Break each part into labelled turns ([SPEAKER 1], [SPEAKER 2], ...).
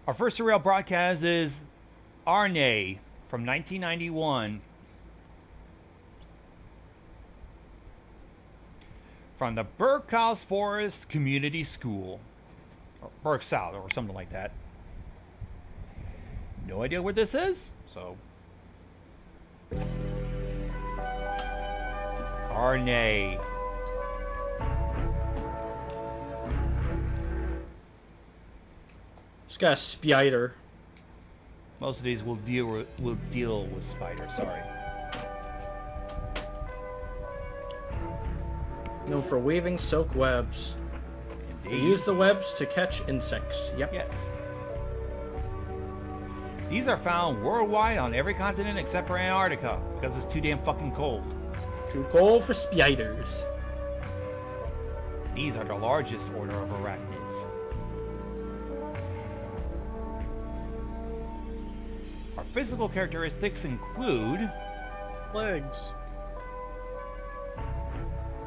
[SPEAKER 1] Our first Surreal Broadcast is Arne from 1991. From the Berkhouse Forest Community School. Or Berksouth or something like that. No idea what this is, so. Arne.
[SPEAKER 2] It's got a spider.
[SPEAKER 1] Most of these will deal with spiders. Sorry.
[SPEAKER 2] Known for weaving silk webs. They use the webs to catch insects. Yep.
[SPEAKER 1] Yes. These are found worldwide on every continent except for Antarctica because it's too damn fucking cold.
[SPEAKER 2] Too cold for spiders.
[SPEAKER 1] These are the largest order of arachnids. Our physical characteristics include
[SPEAKER 2] Legs.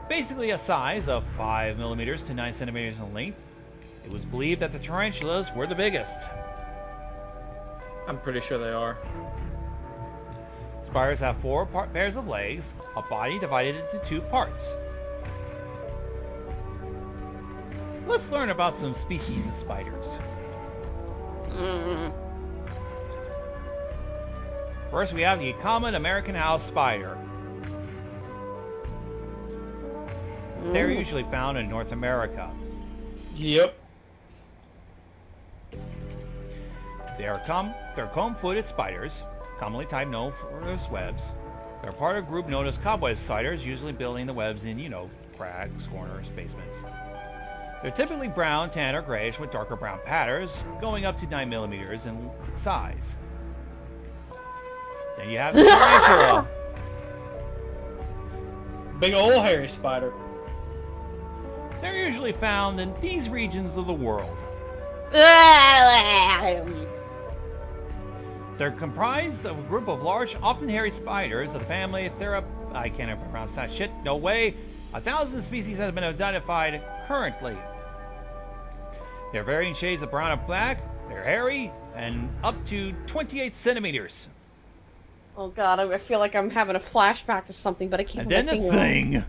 [SPEAKER 1] basically a size of 5 millimeters to 9 centimeters in length. It was believed that the tarantulas were the biggest.
[SPEAKER 2] I'm pretty sure they are.
[SPEAKER 1] Spiders have 4 pairs of legs, a body divided into 2 parts. Let's learn about some species of spiders. First, we have the common American house spider. They're usually found in North America.
[SPEAKER 2] Yep.
[SPEAKER 1] They're comb-footed spiders, commonly type known for their webs. They're part of a group known as cobweb spiders, usually building the webs in, cracks, corners, basements. They're typically brown, tan, or grayish with darker brown patterns, going up to 9 millimeters in size. Then you have the tarantula.
[SPEAKER 2] Big old hairy spider.
[SPEAKER 1] They're usually found in these regions of the world. They're comprised of a group of large, often hairy spiders of the family I can't even pronounce that shit. No way. 1,000 species have been identified currently. They're varying shades of brown and black. They're hairy and up to 28 centimeters.
[SPEAKER 3] Oh god, I feel like I'm having a flashback to something, but I keep
[SPEAKER 1] And then the thing.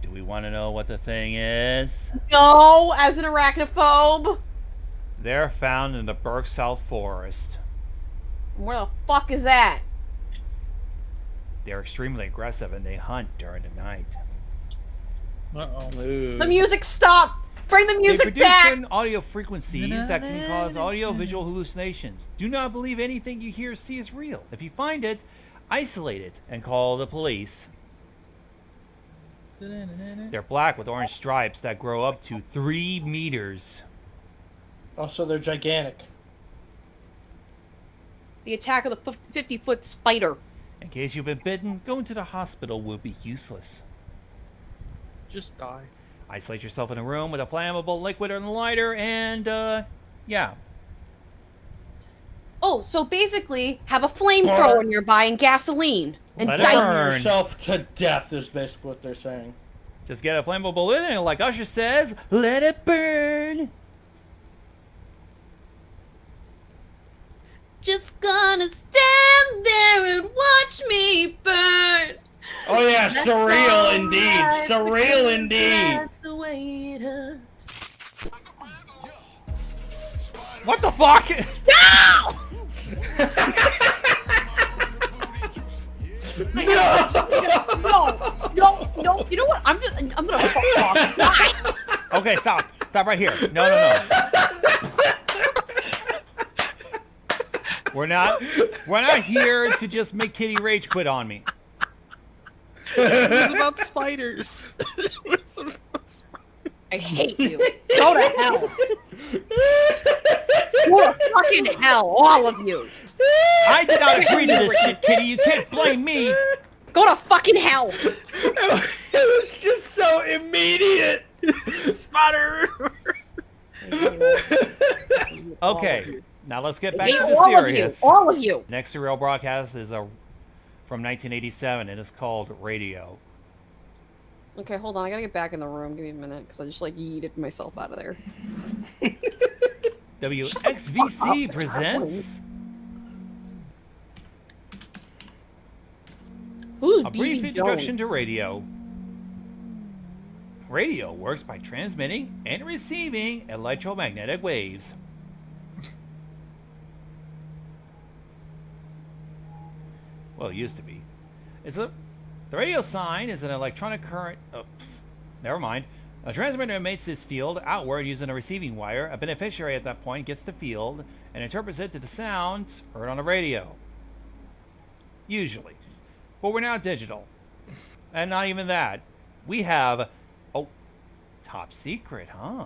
[SPEAKER 1] Do we want to know what the thing is?
[SPEAKER 3] No, as an arachnophobe.
[SPEAKER 1] They're found in the Berksouth Forest.
[SPEAKER 3] Where the fuck is that?
[SPEAKER 1] They're extremely aggressive and they hunt during the night.
[SPEAKER 2] Uh-oh.
[SPEAKER 3] The music stopped! Bring the
[SPEAKER 1] They
[SPEAKER 3] music
[SPEAKER 1] produce
[SPEAKER 3] back!
[SPEAKER 1] certain audio frequencies that can cause audio-visual hallucinations. Do not believe anything you hear or see is real. If you find it, isolate it and call the police. They're black with orange stripes that grow up to 3 meters.
[SPEAKER 2] Also, they're gigantic.
[SPEAKER 3] The attack of the 50-foot spider.
[SPEAKER 1] In case you've been bitten, going to the hospital will be useless.
[SPEAKER 2] Just die.
[SPEAKER 1] Isolate yourself in a room with a flammable liquid and a lighter, and, yeah.
[SPEAKER 3] Oh, so basically, have a flamethrower nearby and gasoline. And
[SPEAKER 1] Let it
[SPEAKER 3] dice
[SPEAKER 1] burn.
[SPEAKER 2] Yourself to death is basically what they're saying.
[SPEAKER 1] Just get a flammable liquid and, like Usher says, let it burn.
[SPEAKER 3] Just gonna stand there and watch me burn.
[SPEAKER 2] Oh yeah,
[SPEAKER 3] That's
[SPEAKER 2] surreal
[SPEAKER 3] all
[SPEAKER 2] indeed.
[SPEAKER 3] right,
[SPEAKER 2] Surreal
[SPEAKER 3] because
[SPEAKER 2] indeed.
[SPEAKER 3] that's the way it hurts.
[SPEAKER 1] What the fuck?
[SPEAKER 3] No! No. You know what? I'm gonna fuck off. Why?
[SPEAKER 1] Okay, stop. Stop right here. No. We're not here to just make Kitty rage quit on me.
[SPEAKER 4] It was about spiders.
[SPEAKER 3] I hate you. Go to hell. Go to fucking hell, all of you.
[SPEAKER 1] I did not agree to this shit, Kitty. You can't blame me.
[SPEAKER 3] Go to fucking hell.
[SPEAKER 2] It was just so immediate.
[SPEAKER 4] Spider.
[SPEAKER 1] Okay, now let's get
[SPEAKER 3] I
[SPEAKER 1] back
[SPEAKER 3] hate
[SPEAKER 1] to the
[SPEAKER 3] all
[SPEAKER 1] serious.
[SPEAKER 3] of you. All of you.
[SPEAKER 1] Next Surreal Broadcast is from 1987, and it's called Radio.
[SPEAKER 3] Okay, hold on. I gotta get back in the room. Give me a minute, because I just like yeeted myself out of there.
[SPEAKER 1] WXVC presents
[SPEAKER 3] Who's
[SPEAKER 1] a brief
[SPEAKER 3] BB
[SPEAKER 1] introduction
[SPEAKER 3] Jones?
[SPEAKER 1] to radio. Radio works by transmitting and receiving electromagnetic waves. Well, it used to be. The radio sign is an electronic current. Never mind. A transmitter emits this field outward using a receiving wire. A beneficiary at that point gets the field and interprets it to the sounds heard on the radio. Usually. But we're now digital. And not even that. We have... Oh, top secret, huh?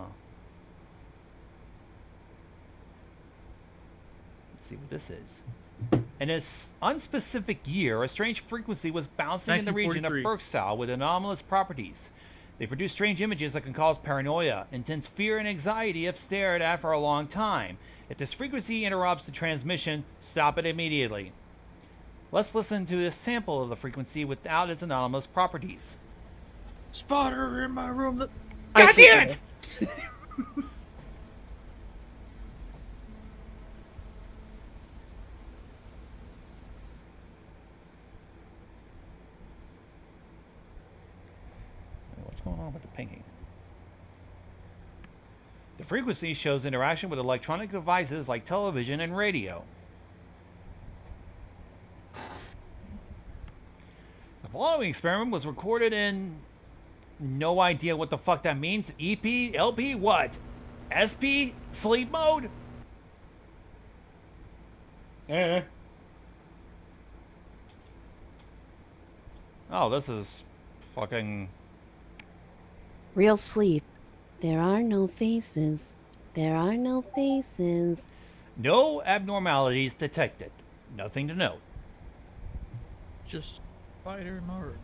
[SPEAKER 1] Let's see what this is. In a unspecific year, a strange frequency was bouncing in the region of
[SPEAKER 4] 1943.
[SPEAKER 1] Berkshire with anomalous properties. They produce strange images that can cause paranoia, intense fear, and anxiety if stared at for a long time. If this frequency interrupts the transmission, stop it immediately. Let's listen to a sample of the frequency without its anomalous properties.
[SPEAKER 4] Spotter in my room.
[SPEAKER 1] God damn it! What's going on with the pinging? The frequency shows interaction with electronic devices like television and radio. The following experiment was recorded in... No idea what the fuck that means. EP? LP? What? SP? Sleep mode? Oh, this is fucking...
[SPEAKER 3] Real sleep. There are no faces. There are no faces.
[SPEAKER 1] No abnormalities detected. Nothing to note.
[SPEAKER 4] Just spider in my room.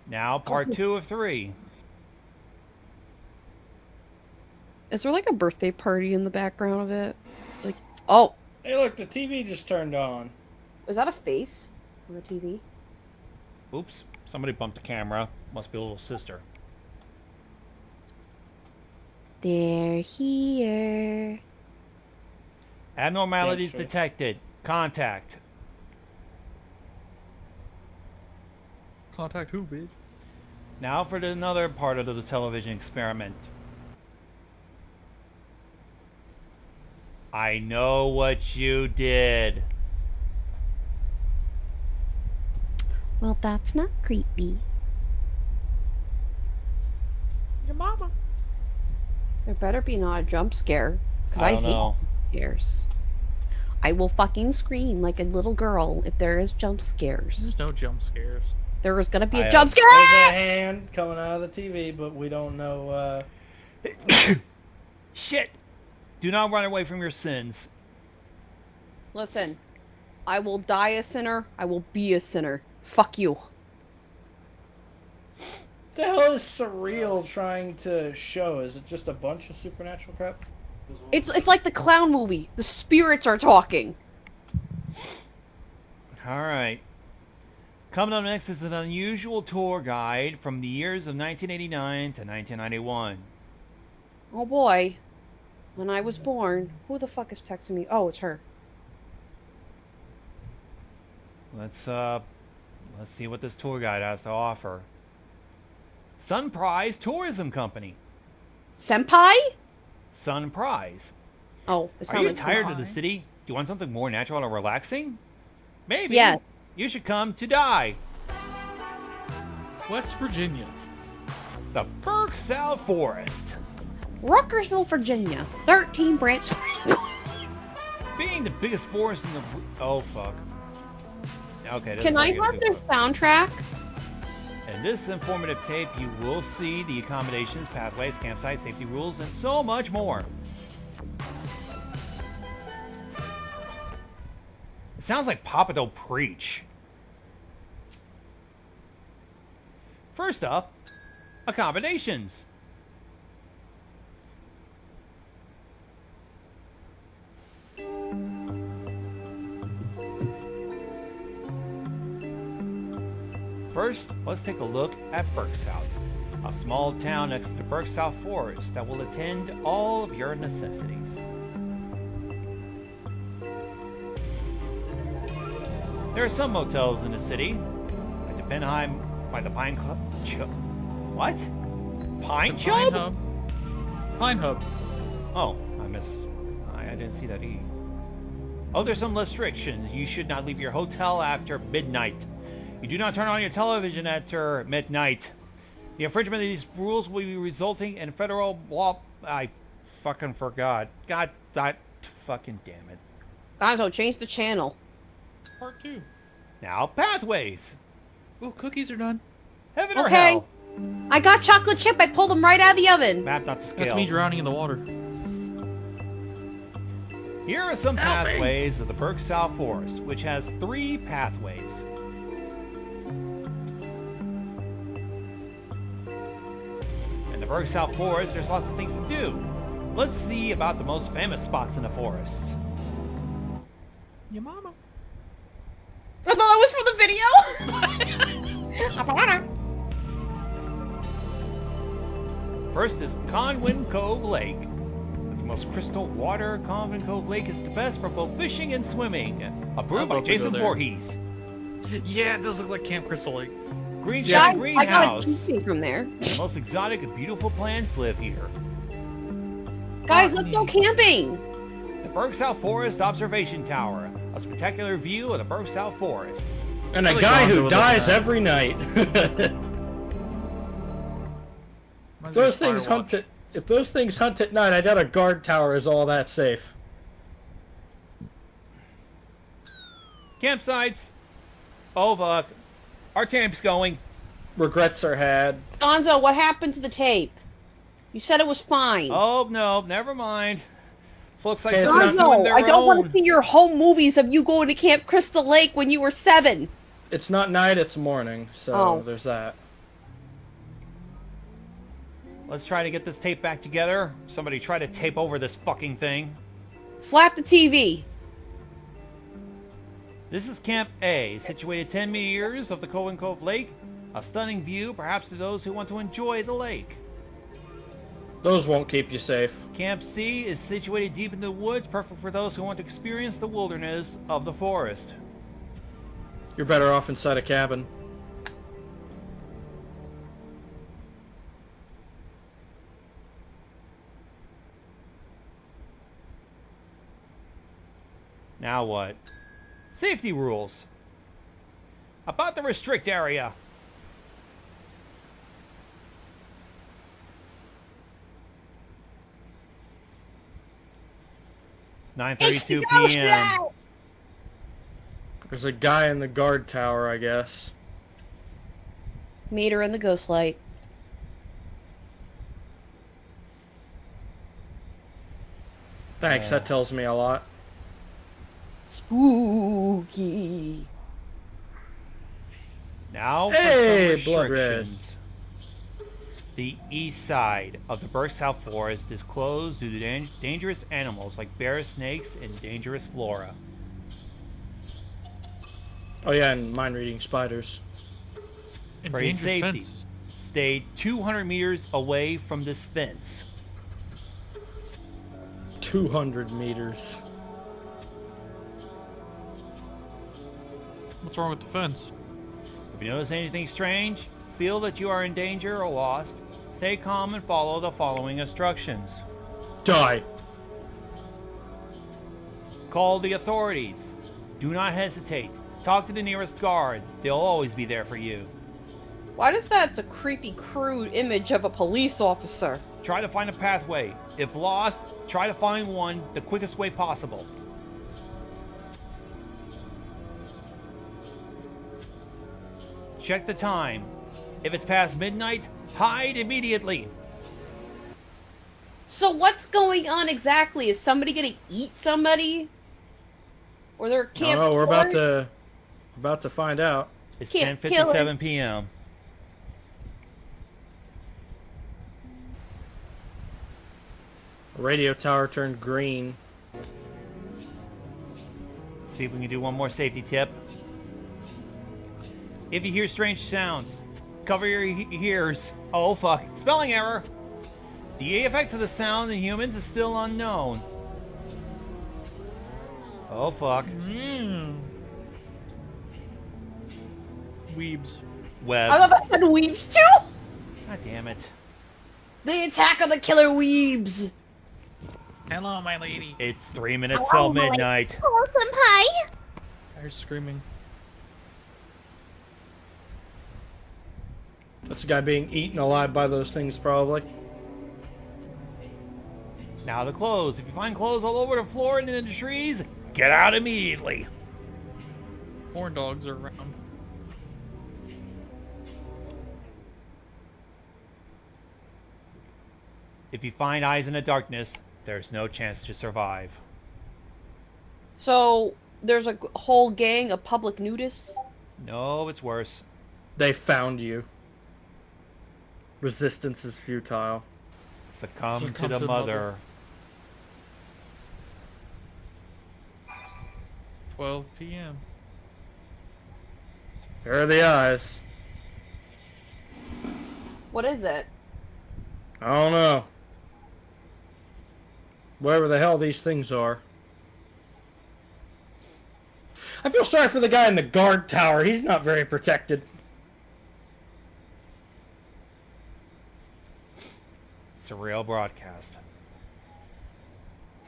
[SPEAKER 1] Now, part 2 of 3.
[SPEAKER 3] Is there like a birthday party in the background of it? Like, oh,
[SPEAKER 2] Hey, look, the TV just turned on.
[SPEAKER 3] is that a face on the TV?
[SPEAKER 1] Oops. Somebody bumped the camera. Must be a little sister.
[SPEAKER 3] They're here.
[SPEAKER 1] Abnormalities
[SPEAKER 2] Damn straight.
[SPEAKER 1] detected. Contact.
[SPEAKER 4] Contact who, bitch?
[SPEAKER 1] Now for another part of the television experiment. I know what you did.
[SPEAKER 3] Well, that's not creepy.
[SPEAKER 4] Your mama.
[SPEAKER 3] There better be not a jump scare. Because I
[SPEAKER 1] don't
[SPEAKER 3] hate
[SPEAKER 1] know.
[SPEAKER 3] scares. I will fucking scream like a little girl if there is jump scares.
[SPEAKER 4] There's no jump scares.
[SPEAKER 3] There is gonna be
[SPEAKER 1] I,
[SPEAKER 3] a jump scare!
[SPEAKER 2] There's a hand coming out of the TV, but we don't know,
[SPEAKER 1] Shit! Do not run away from your sins.
[SPEAKER 3] Listen, I will die a sinner. I will be a sinner. Fuck you.
[SPEAKER 2] the hell is Surreal trying to show? Is it just a bunch of supernatural crap?
[SPEAKER 3] It's like the clown movie. The spirits are talking.
[SPEAKER 1] Alright. Coming up next is an unusual tour guide from the years of 1989 to 1991.
[SPEAKER 3] Oh boy. When I was born, who the fuck is texting me? Oh, it's her.
[SPEAKER 1] Let's see what this tour guide has to offer. Sunprise Tourism Company.
[SPEAKER 3] Senpai?
[SPEAKER 1] Sunprise.
[SPEAKER 3] Oh, it
[SPEAKER 1] Are you
[SPEAKER 3] sounded
[SPEAKER 1] tired of
[SPEAKER 3] senpai.
[SPEAKER 1] the city? Do you want something more natural and relaxing? Maybe.
[SPEAKER 3] Yes.
[SPEAKER 1] You should come to die.
[SPEAKER 4] West Virginia.
[SPEAKER 1] The Berkshire Forest.
[SPEAKER 3] Ruckersville, Virginia. 13 branch.
[SPEAKER 1] Being the biggest forest in the... Oh, fuck. Okay, this
[SPEAKER 3] Can
[SPEAKER 1] is
[SPEAKER 3] I
[SPEAKER 1] getting
[SPEAKER 3] have
[SPEAKER 1] too
[SPEAKER 3] their
[SPEAKER 1] far.
[SPEAKER 3] soundtrack?
[SPEAKER 1] In this informative tape, you will see the accommodations, pathways, campsites, safety rules, and so much more. It sounds like Papa Don't Preach. First up, accommodations. First, let's take a look at Berksouth, a small town next to Berksouth Forest that will attend all of your necessities. There are some motels in the city, like the Penheim by the Pine Club. What? Pine
[SPEAKER 4] The
[SPEAKER 1] Chub?
[SPEAKER 4] Pine Hub. Pine Hub.
[SPEAKER 1] Oh, I didn't see that E. Oh, there's some restrictions. You should not leave your hotel after midnight. You do not turn on your television after midnight. The infringement of these rules will be resulting in federal law. I fucking forgot. God, fucking damn it.
[SPEAKER 3] Gonzo, change the channel.
[SPEAKER 4] Part 2.
[SPEAKER 1] Now, pathways.
[SPEAKER 4] Ooh, cookies are done.
[SPEAKER 1] Heaven or
[SPEAKER 3] Okay.
[SPEAKER 1] hell?
[SPEAKER 3] I got chocolate chip. I pulled them right out of the oven.
[SPEAKER 1] Map not to scale.
[SPEAKER 4] That's me drowning in the water.
[SPEAKER 1] Here are some
[SPEAKER 4] Help me.
[SPEAKER 1] pathways of the Berksouth Forest, which has 3 pathways. In the Berksouth Forest, there's lots of things to do. Let's see about the most famous spots in the forest.
[SPEAKER 4] Your mama.
[SPEAKER 3] Oh, no, that was for the video.
[SPEAKER 1] First is Conwin Cove Lake. With the most crystal water, Conwin Cove Lake is the best for both fishing and swimming. Approved by
[SPEAKER 4] love to go
[SPEAKER 1] Jason
[SPEAKER 4] there.
[SPEAKER 1] Voorhees.
[SPEAKER 4] Yeah, it does look like Camp Crystal Lake.
[SPEAKER 1] Green
[SPEAKER 3] Guys,
[SPEAKER 1] Shack
[SPEAKER 3] I got a
[SPEAKER 1] Greenhouse.
[SPEAKER 3] juicing from there.
[SPEAKER 1] The most exotic and beautiful plants live here.
[SPEAKER 3] Guys, let's go camping.
[SPEAKER 1] The Berksouth Forest Observation Tower. A spectacular view of the Berksouth Forest.
[SPEAKER 2] And a
[SPEAKER 4] Really
[SPEAKER 2] guy
[SPEAKER 4] Gonzo
[SPEAKER 2] who
[SPEAKER 4] was
[SPEAKER 2] dies
[SPEAKER 4] looking at.
[SPEAKER 2] every night.
[SPEAKER 4] Reminds me
[SPEAKER 2] Those
[SPEAKER 4] of
[SPEAKER 2] things
[SPEAKER 4] Firewatch.
[SPEAKER 2] hunt at, if those things hunt at night, I doubt a guard tower is all that safe.
[SPEAKER 1] Campsites. Oh, fuck. Our tape's going.
[SPEAKER 2] Regrets are had.
[SPEAKER 3] Gonzo, what happened to the tape? You said it was fine.
[SPEAKER 1] Oh, no. Never mind. Looks like
[SPEAKER 2] Hey, it's
[SPEAKER 1] someone's
[SPEAKER 2] not-
[SPEAKER 1] doing
[SPEAKER 3] Gonzo,
[SPEAKER 1] their
[SPEAKER 3] I don't want
[SPEAKER 1] own.
[SPEAKER 3] to see your home movies of you going to Camp Crystal Lake when you were 7.
[SPEAKER 2] It's not night, it's morning, so
[SPEAKER 3] Oh.
[SPEAKER 2] there's that.
[SPEAKER 1] Let's try to get this tape back together. Somebody try to tape over this fucking thing.
[SPEAKER 3] Slap the TV.
[SPEAKER 1] This is Camp A, situated 10 meters of the Conwin Cove Lake. A stunning view, perhaps to those who want to enjoy the lake.
[SPEAKER 2] Those won't keep you safe.
[SPEAKER 1] Camp C is situated deep in the woods, perfect for those who want to experience the wilderness of the forest.
[SPEAKER 2] You're better off inside a cabin.
[SPEAKER 1] Now what? Safety rules. About the restrict area. "9:32 p.m.
[SPEAKER 2] There's a guy in the guard tower, I guess.
[SPEAKER 3] Meter in the ghost light.
[SPEAKER 2] Thanks, that tells me a lot.
[SPEAKER 3] Spooky.
[SPEAKER 1] Now for
[SPEAKER 2] Hey,
[SPEAKER 1] some
[SPEAKER 2] blood red.
[SPEAKER 1] restrictions. The east side of the Berksouth Forest is closed due to dangerous animals like bears, snakes, and dangerous flora.
[SPEAKER 2] Oh yeah, and mind-reading spiders.
[SPEAKER 4] And
[SPEAKER 1] For your
[SPEAKER 4] dangerous
[SPEAKER 1] safety,
[SPEAKER 4] fences.
[SPEAKER 1] stay 200 meters away from this fence.
[SPEAKER 2] 200 meters.
[SPEAKER 4] What's wrong with the fence?
[SPEAKER 1] If you notice anything strange, feel that you are in danger or lost, stay calm and follow the following instructions.
[SPEAKER 2] Die.
[SPEAKER 1] Call the authorities. Do not hesitate. Talk to the nearest guard. They'll always be there for you.
[SPEAKER 3] Why does that's a creepy, crude image of a police officer?
[SPEAKER 1] Try to find a pathway. If lost, try to find one the quickest way possible. Check the time. If it's past midnight, hide immediately.
[SPEAKER 3] So what's going on exactly? Is somebody gonna eat somebody? Or they're
[SPEAKER 2] I
[SPEAKER 3] camp?
[SPEAKER 2] don't know, we're about to find out.
[SPEAKER 1] It's
[SPEAKER 3] Can't kill
[SPEAKER 1] 10:57 p.m.
[SPEAKER 2] A radio tower turned green.
[SPEAKER 1] See if we can do one more safety tip. If you hear strange sounds, cover your ears. Oh fuck. Spelling error. The effects of the sound in humans is still unknown. Oh fuck.
[SPEAKER 4] Weebs.
[SPEAKER 1] Web.
[SPEAKER 3] I love that said weebs too.
[SPEAKER 1] God damn it.
[SPEAKER 3] The attack of the killer weebs.
[SPEAKER 4] Hello, my lady.
[SPEAKER 1] It's 3 minutes till midnight.
[SPEAKER 3] Hello, senpai.
[SPEAKER 4] They're screaming.
[SPEAKER 2] That's a guy being eaten alive by those things, probably.
[SPEAKER 1] Now the clothes. If you find clothes all over the floor and in the trees, get out immediately.
[SPEAKER 4] Horn dogs are around.
[SPEAKER 1] If you find eyes in the darkness, there's no chance to survive.
[SPEAKER 5] So there's a whole gang of public nudists.
[SPEAKER 1] No, it's worse.
[SPEAKER 2] They found you. Resistance is futile.
[SPEAKER 1] Succumb to the mother.
[SPEAKER 4] 12 p.m.
[SPEAKER 2] There are the eyes.
[SPEAKER 5] What is it?
[SPEAKER 2] I don't know. Whatever the hell these things are. I feel sorry for the guy in the guard tower. He's not very protected.
[SPEAKER 1] Surreal Broadcast.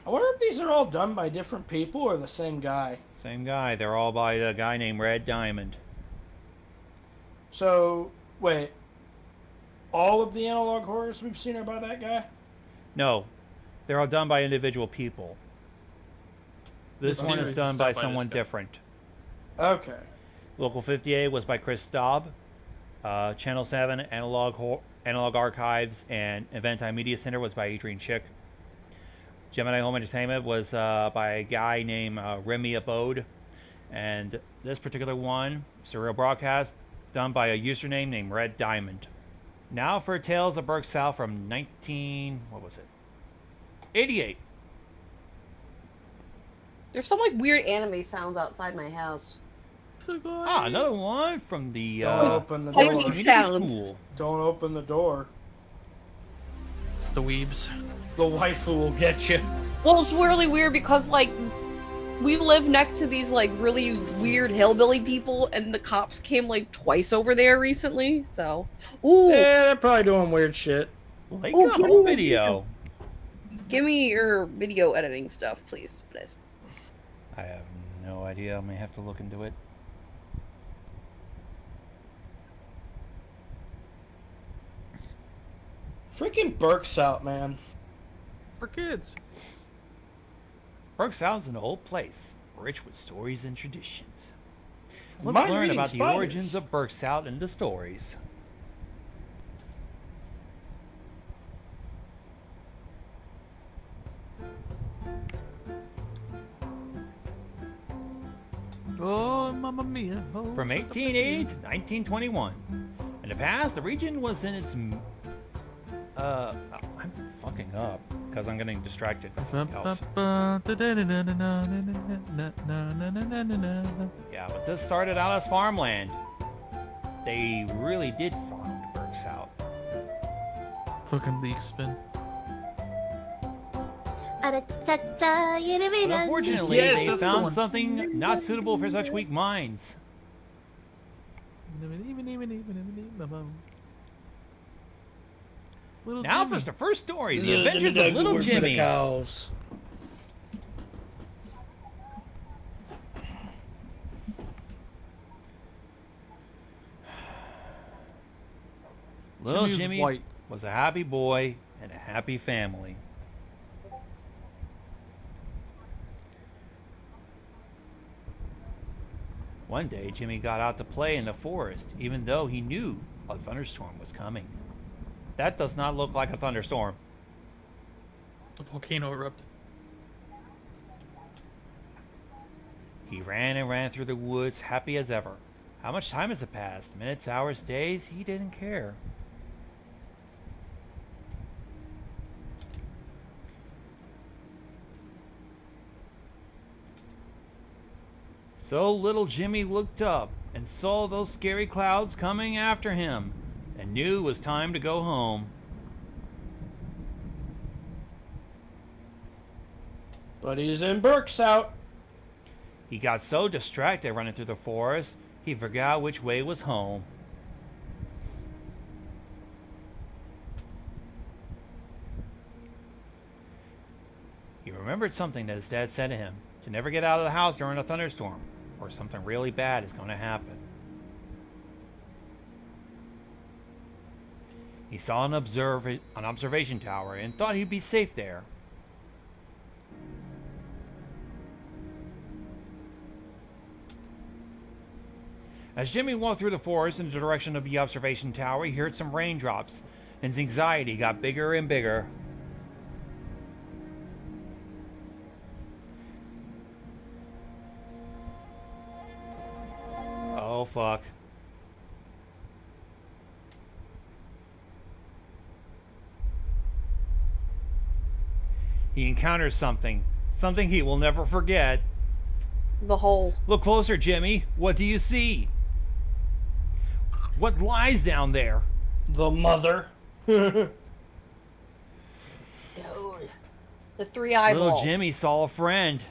[SPEAKER 2] I wonder if these are all done by different people or the same guy.
[SPEAKER 1] Same guy. They're all by a guy named Red Diamond.
[SPEAKER 2] So, wait. All of the analog horrors we've seen are by that guy?
[SPEAKER 1] No, they're all done by individual people. This
[SPEAKER 4] This
[SPEAKER 1] one
[SPEAKER 4] series
[SPEAKER 1] is
[SPEAKER 4] is
[SPEAKER 1] done
[SPEAKER 4] done
[SPEAKER 1] by
[SPEAKER 4] by
[SPEAKER 1] someone
[SPEAKER 4] this guy.
[SPEAKER 1] different.
[SPEAKER 2] Okay.
[SPEAKER 1] Local 58 was by Chris Staub. Channel 7, Analog Archives, and Eventime Media Center was by Adrian Chick. Gemini Home Entertainment was by a guy named Remy Abode. And this particular one, Surreal Broadcast, done by a username named Red Diamond. Now for Tales of Burke South from 88.
[SPEAKER 5] There's some like weird anime sounds outside my house.
[SPEAKER 1] Ah, another one from the
[SPEAKER 2] Don't open the
[SPEAKER 5] Piracy
[SPEAKER 2] door.
[SPEAKER 1] community
[SPEAKER 5] sounds.
[SPEAKER 1] school.
[SPEAKER 2] Don't open the door.
[SPEAKER 4] It's the weebs.
[SPEAKER 2] The waifu will get you.
[SPEAKER 5] Well, it's really weird because like we live next to these like really weird hillbilly people, and the cops came like twice over there recently. So, ooh,
[SPEAKER 2] Yeah, they're probably doing weird shit.
[SPEAKER 1] Lake
[SPEAKER 5] Ooh,
[SPEAKER 1] up
[SPEAKER 5] can
[SPEAKER 1] home
[SPEAKER 5] you-
[SPEAKER 1] video.
[SPEAKER 5] give me your video editing stuff, please.
[SPEAKER 1] I have no idea. I may have to look into it.
[SPEAKER 2] Freaking Burke's out, man.
[SPEAKER 4] For kids.
[SPEAKER 1] Burke South's an old place, rich with stories and traditions. Let's
[SPEAKER 2] Mind
[SPEAKER 1] learn
[SPEAKER 2] reading
[SPEAKER 1] about the
[SPEAKER 2] spiders.
[SPEAKER 1] origins of Burke South and the stories.
[SPEAKER 4] Oh, mamma mia. Oh,
[SPEAKER 1] From 1880 to 1921. In the past, the region was in its... I'm fucking up, because I'm getting distracted by something else. Yeah, but this started out as farmland. They really did farm the Burke South.
[SPEAKER 4] Fucking leaf spin.
[SPEAKER 1] But unfortunately,
[SPEAKER 4] Yes,
[SPEAKER 1] they
[SPEAKER 4] that's the
[SPEAKER 1] found
[SPEAKER 4] one.
[SPEAKER 1] something not suitable for such weak minds.
[SPEAKER 4] Little
[SPEAKER 1] Now
[SPEAKER 4] Jimmy.
[SPEAKER 1] for the first story, The Adventures of Little Jimmy.
[SPEAKER 2] Cows.
[SPEAKER 1] Little
[SPEAKER 4] Jimmy was
[SPEAKER 1] Jimmy
[SPEAKER 4] white.
[SPEAKER 1] was a happy boy and a happy family. One day, Jimmy got out to play in the forest, even though he knew a thunderstorm was coming. That does not look like a thunderstorm.
[SPEAKER 4] The volcano erupted.
[SPEAKER 1] He ran and ran through the woods, happy as ever. How much time has it passed? Minutes, hours, days? He didn't care. So little Jimmy looked up. and saw those scary clouds coming after him and knew it was time to go home.
[SPEAKER 2] But he's in Burke's out.
[SPEAKER 1] He got so distracted running through the forest, he forgot which way was home. He remembered something that his dad said to him, to never get out of the house during a thunderstorm, or something really bad is going to happen. He saw an observation tower and thought he'd be safe there. As Jimmy walked through the forest in the direction of the observation tower, he heard some raindrops, and his anxiety got bigger and bigger. Oh, fuck. He encounters something he will never forget.
[SPEAKER 5] The hole.
[SPEAKER 1] Look closer, Jimmy. What do you see? What lies down there?
[SPEAKER 2] The mother.
[SPEAKER 5] The three eyeballs.
[SPEAKER 1] Little Jimmy saw a friend.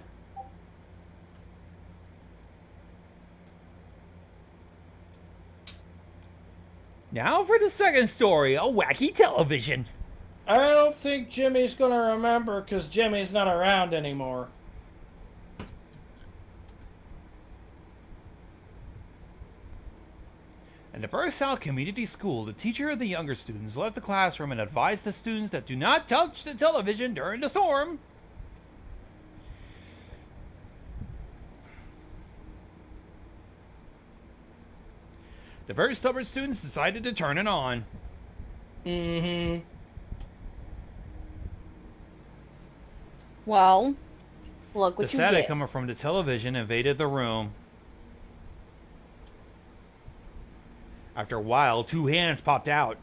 [SPEAKER 1] Now for the second story, a wacky television.
[SPEAKER 2] I don't think Jimmy's gonna remember because Jimmy's not around anymore.
[SPEAKER 1] At the Burnside Community School, the teacher of the younger students left the classroom and advised the students that do not touch the television during the storm. The very stubborn students decided to turn it on.
[SPEAKER 2] Mm-hmm.
[SPEAKER 5] Well, look what
[SPEAKER 1] The
[SPEAKER 5] you
[SPEAKER 1] static
[SPEAKER 5] get.
[SPEAKER 1] coming from the television invaded the room. After a while, two hands popped out.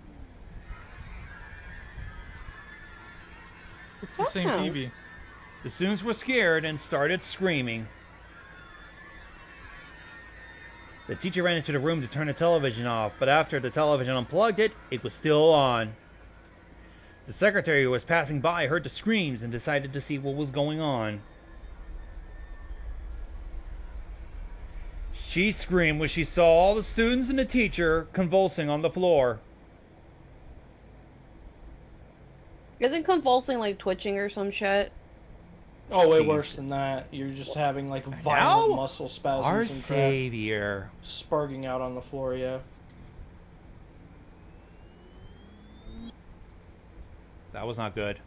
[SPEAKER 4] It's the
[SPEAKER 5] That
[SPEAKER 4] same
[SPEAKER 5] sounds-
[SPEAKER 4] TV.
[SPEAKER 1] The students were scared and started screaming. The teacher ran into the room to turn the television off, but after the television unplugged it, it was still on. The secretary who was passing by heard the screams and decided to see what was going on. She screamed when she saw all the students and the teacher convulsing on the floor.
[SPEAKER 5] Isn't convulsing like twitching or some shit?
[SPEAKER 2] Oh, way
[SPEAKER 1] Jeez.
[SPEAKER 2] worse than that. You're just having like
[SPEAKER 1] Now,
[SPEAKER 2] violent muscle spasms
[SPEAKER 1] Our
[SPEAKER 2] and crap.
[SPEAKER 1] savior.
[SPEAKER 2] Sparking out on the floor, yeah.
[SPEAKER 1] That was not good.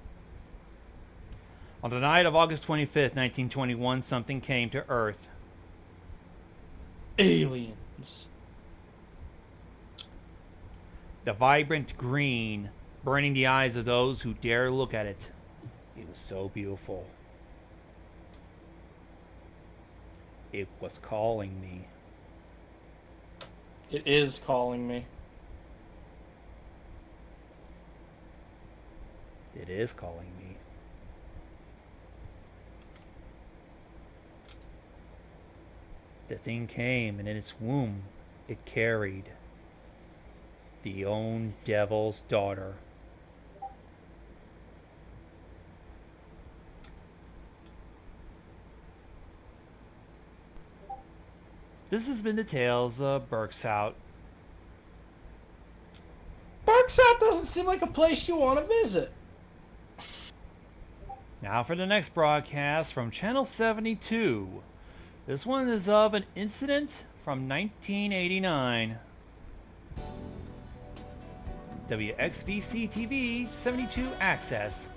[SPEAKER 1] On the night of August 25th, 1921, something came to Earth.
[SPEAKER 2] Aliens.
[SPEAKER 1] The vibrant green, burning the eyes of those who dare look at it. It was so beautiful. It was calling me.
[SPEAKER 2] It is calling me.
[SPEAKER 1] It is calling me. The thing came, and in its womb, it carried the own devil's daughter. This has been the Tales of Berksout.
[SPEAKER 2] Burke's out doesn't seem like a place you want to visit.
[SPEAKER 1] Now for the next broadcast from Channel 72. This one is of an incident from 1989. WXVC TV 72 Access.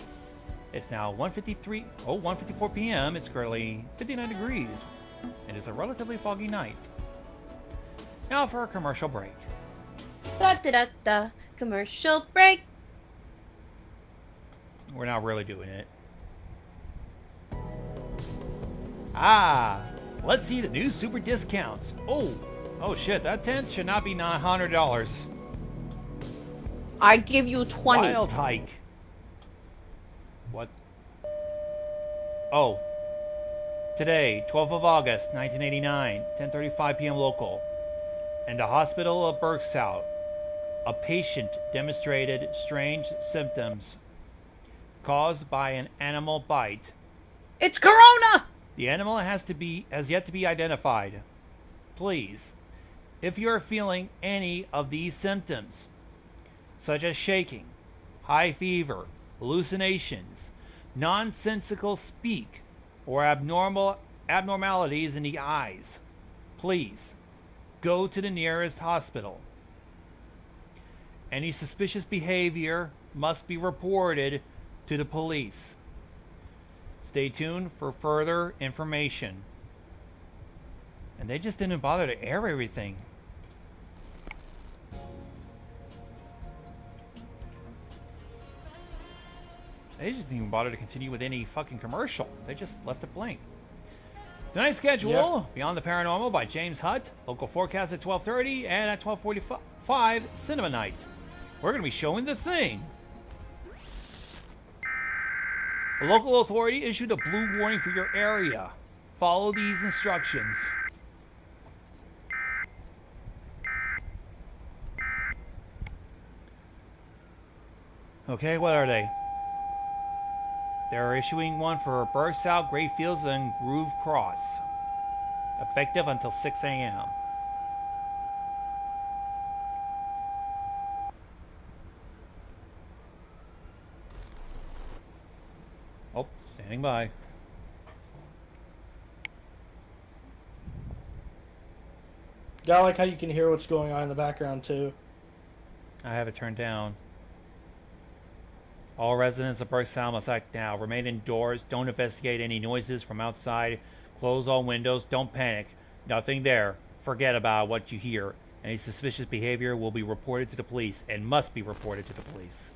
[SPEAKER 1] It's now 1:54 p.m. It's currently 59 degrees. It is a relatively foggy night. Now for a commercial break.
[SPEAKER 5] Da da da da. Commercial break.
[SPEAKER 1] We're not really doing it. Ah, let's see the new super discounts. Oh shit, that tent should not be $900.
[SPEAKER 5] I give you 20.
[SPEAKER 1] Wild hike. What? Oh. Today, 12th of August, 1989, 10:35 p.m. local. In the hospital of Berkshire, a patient demonstrated strange symptoms caused by an animal bite.
[SPEAKER 5] It's Corona!
[SPEAKER 1] The animal has yet to be identified. Please, if you are feeling any of these symptoms, such as shaking, high fever, hallucinations, nonsensical speak, or abnormalities in the eyes, please go to the nearest hospital. Any suspicious behavior must be reported to the police. Stay tuned for further information. And they just didn't bother to air everything. They just didn't even bother to continue with any fucking commercial. They just left it blank. Tonight's schedule, Beyond the Paranormal by James Hutt, local forecast at 12:30, and at 12:45, Cinema Night. We're going to be showing The Thing. A local authority issued a blue warning for your area. Follow these instructions. Okay, what are they? They're issuing one for Berkshire, Great Fields, and Groove Cross. Effective until 6 a.m. Oh, standing by.
[SPEAKER 2] Yeah, I like how you can hear what's going on in the background, too.
[SPEAKER 1] I have it turned down. All residents of Berkshire must act now. Remain indoors. Don't investigate any noises from outside. Close all windows. Don't panic. Nothing there. Forget about what you hear. Any suspicious behavior will be reported to the police and must be reported to the police.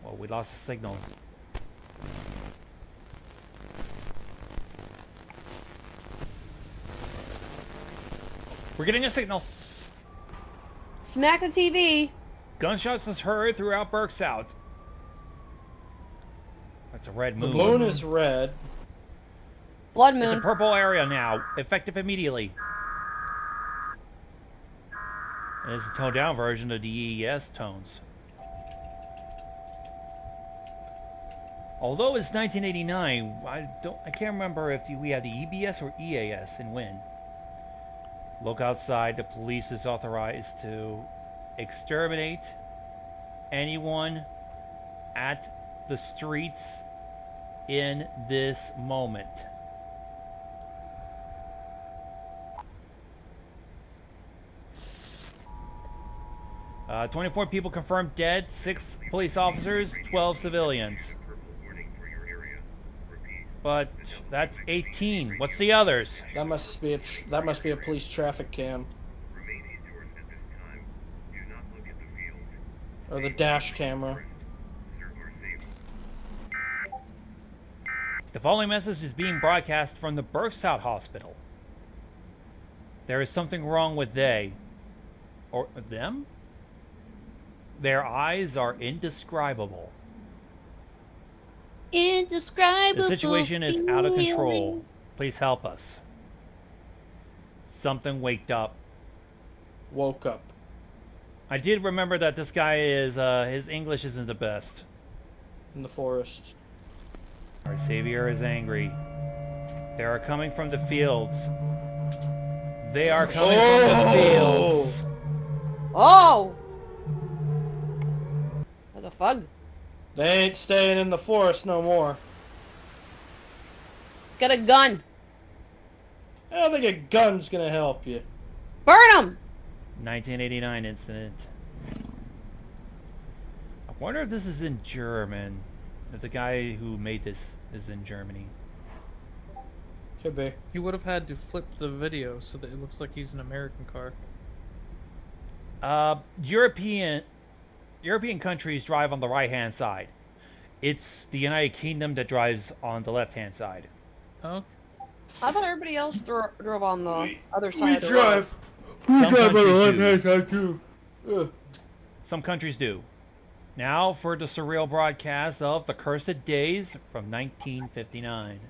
[SPEAKER 1] Well, we lost the signal. We're getting a signal.
[SPEAKER 5] Smack the TV.
[SPEAKER 1] Gunshots is heard throughout Berkshire. That's a red moon.
[SPEAKER 2] The moon is red.
[SPEAKER 5] Blood
[SPEAKER 1] It's a
[SPEAKER 5] moon.
[SPEAKER 1] purple area now. Effective immediately. And it's a toned down version of the EES tones. Although it's 1989, I can't remember if we had the EBS or EAS and when. Look outside. The police is authorized to exterminate anyone at the streets in this moment. Uh, 24 people confirmed dead, 6 police officers, 12 civilians. But that's 18. What's the others?
[SPEAKER 2] That must be a police traffic cam. Or the dash camera.
[SPEAKER 1] The following message is being broadcast from the Berkshire Hospital. There is something wrong with or them? Their eyes are indescribable.
[SPEAKER 3] Indescribable.
[SPEAKER 1] The situation is out of control.
[SPEAKER 3] feeling.
[SPEAKER 1] Please help us. Something waked up.
[SPEAKER 2] Woke up.
[SPEAKER 1] I did remember that this guy is, his English isn't the best.
[SPEAKER 2] In the forest.
[SPEAKER 1] Our savior is angry. They are coming from the fields. They are coming from the fields.
[SPEAKER 5] Oh! What the fuck?
[SPEAKER 2] They ain't staying in the forest no more.
[SPEAKER 5] Get a gun.
[SPEAKER 2] I don't think a gun's gonna help you.
[SPEAKER 5] Burn him!
[SPEAKER 1] 1989 incident. I wonder if this is in German. If the guy who made this is in Germany.
[SPEAKER 2] Could be.
[SPEAKER 4] He would have had to flip the video so that it looks like he's an American car.
[SPEAKER 1] European countries drive on the right-hand side. It's the United Kingdom that drives on the left-hand side.
[SPEAKER 4] Oh,
[SPEAKER 5] I thought everybody else drove on the other side. of the road.
[SPEAKER 2] We
[SPEAKER 1] Some
[SPEAKER 2] drive on the
[SPEAKER 1] countries
[SPEAKER 2] left-hand
[SPEAKER 1] do.
[SPEAKER 2] side too. Ugh.
[SPEAKER 1] Some countries do. Now for the surreal broadcast of The Cursed Days from 1959.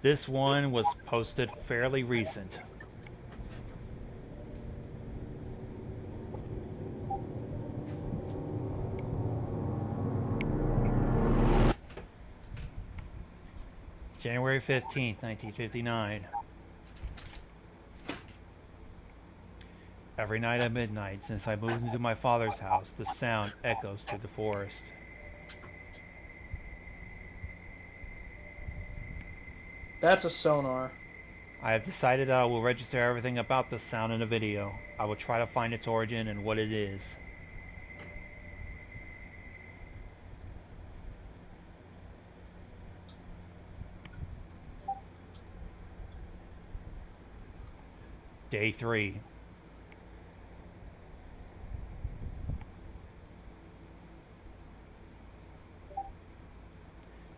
[SPEAKER 1] This one was posted fairly recent. January 15th, 1959. Every night at midnight since I moved into my father's house, the sound echoes through the forest.
[SPEAKER 2] That's a sonar.
[SPEAKER 1] I have decided that I will register everything about the sound in a video. I will try to find its origin and what it is. Day 3.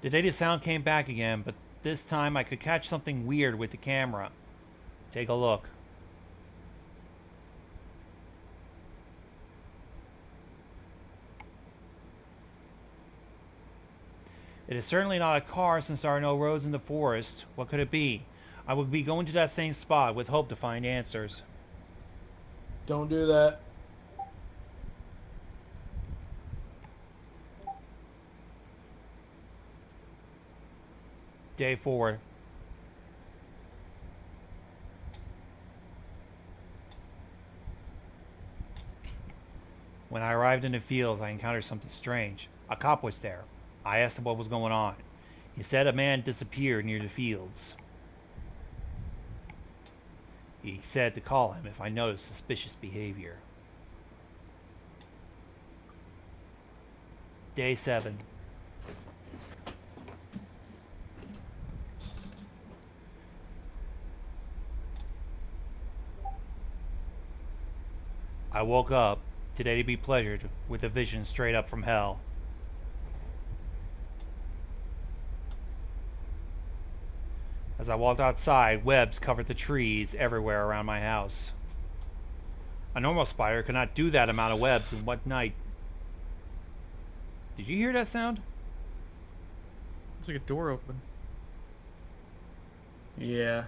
[SPEAKER 1] Today the sound came back again, but this time I could catch something weird with the camera. Take a look. It is certainly not a car since there are no roads in the forest. What could it be? I will be going to that same spot with hope to find answers.
[SPEAKER 2] Don't do that.
[SPEAKER 1] Day 4. When I arrived in the fields, I encountered something strange. A cop was there. I asked him what was going on. He said a man disappeared near the fields. He said to call him if I noticed suspicious behavior. Day 7. I woke up today to be pleasured with a vision straight up from hell. As I walked outside, webs covered the trees everywhere around my house. A normal spider could not do that amount of webs in one night. Did you hear that sound?
[SPEAKER 4] It's like a door open.
[SPEAKER 2] Yeah.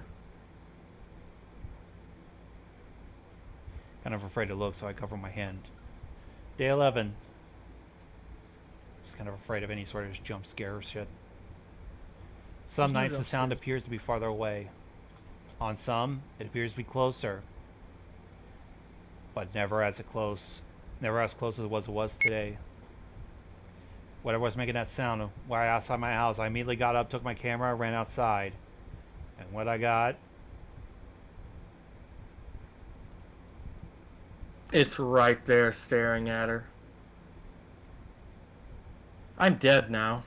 [SPEAKER 1] Kind of afraid to look, so I cover my hand. Day 11. Just kind of afraid of any sort of jump scare or shit. Some nights the sound appears to be farther away. On some, it appears to be closer. But never as close as it was today. Whatever was making that sound, while outside my house, I immediately got up, took my camera, ran outside. And what I got...
[SPEAKER 2] It's right there staring at her. I'm dead now.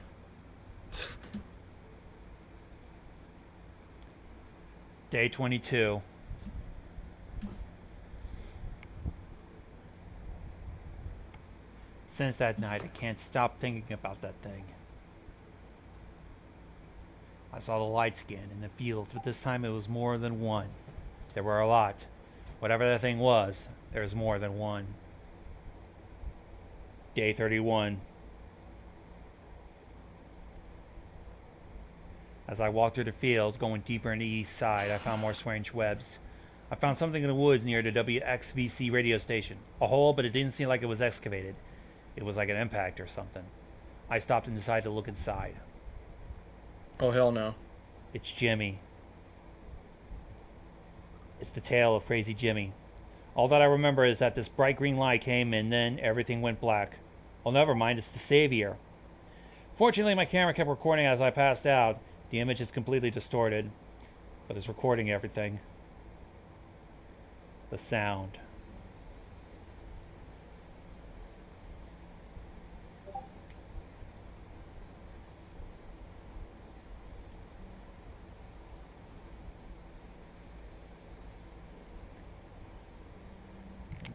[SPEAKER 1] Day 22. Since that night, I can't stop thinking about that thing. I saw the lights again in the fields, but this time it was more than one. There were a lot. Whatever that thing was, there was more than one. Day 31. As I walked through the fields, going deeper in the east side, I found more strange webs. I found something in the woods near the WXVC radio station. A hole, but it didn't seem like it was excavated. It was like an impact or something. I stopped and decided to look inside.
[SPEAKER 2] Oh, hell no.
[SPEAKER 1] It's Jimmy. It's the tale of Crazy Jimmy. All that I remember is that this bright green light came and then everything went black. Well, never mind, it's the savior. Fortunately, my camera kept recording as I passed out. The image is completely distorted, but it's recording everything. The sound.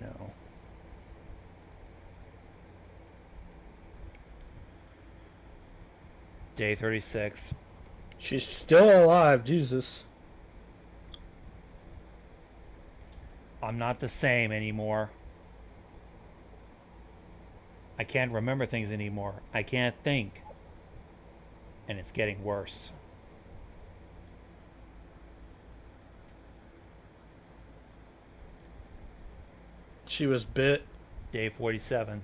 [SPEAKER 1] No. Day 36.
[SPEAKER 2] She's still alive, Jesus.
[SPEAKER 1] I'm not the same anymore. I can't remember things anymore. I can't think. And it's getting worse.
[SPEAKER 2] She was bit.
[SPEAKER 1] Day 47.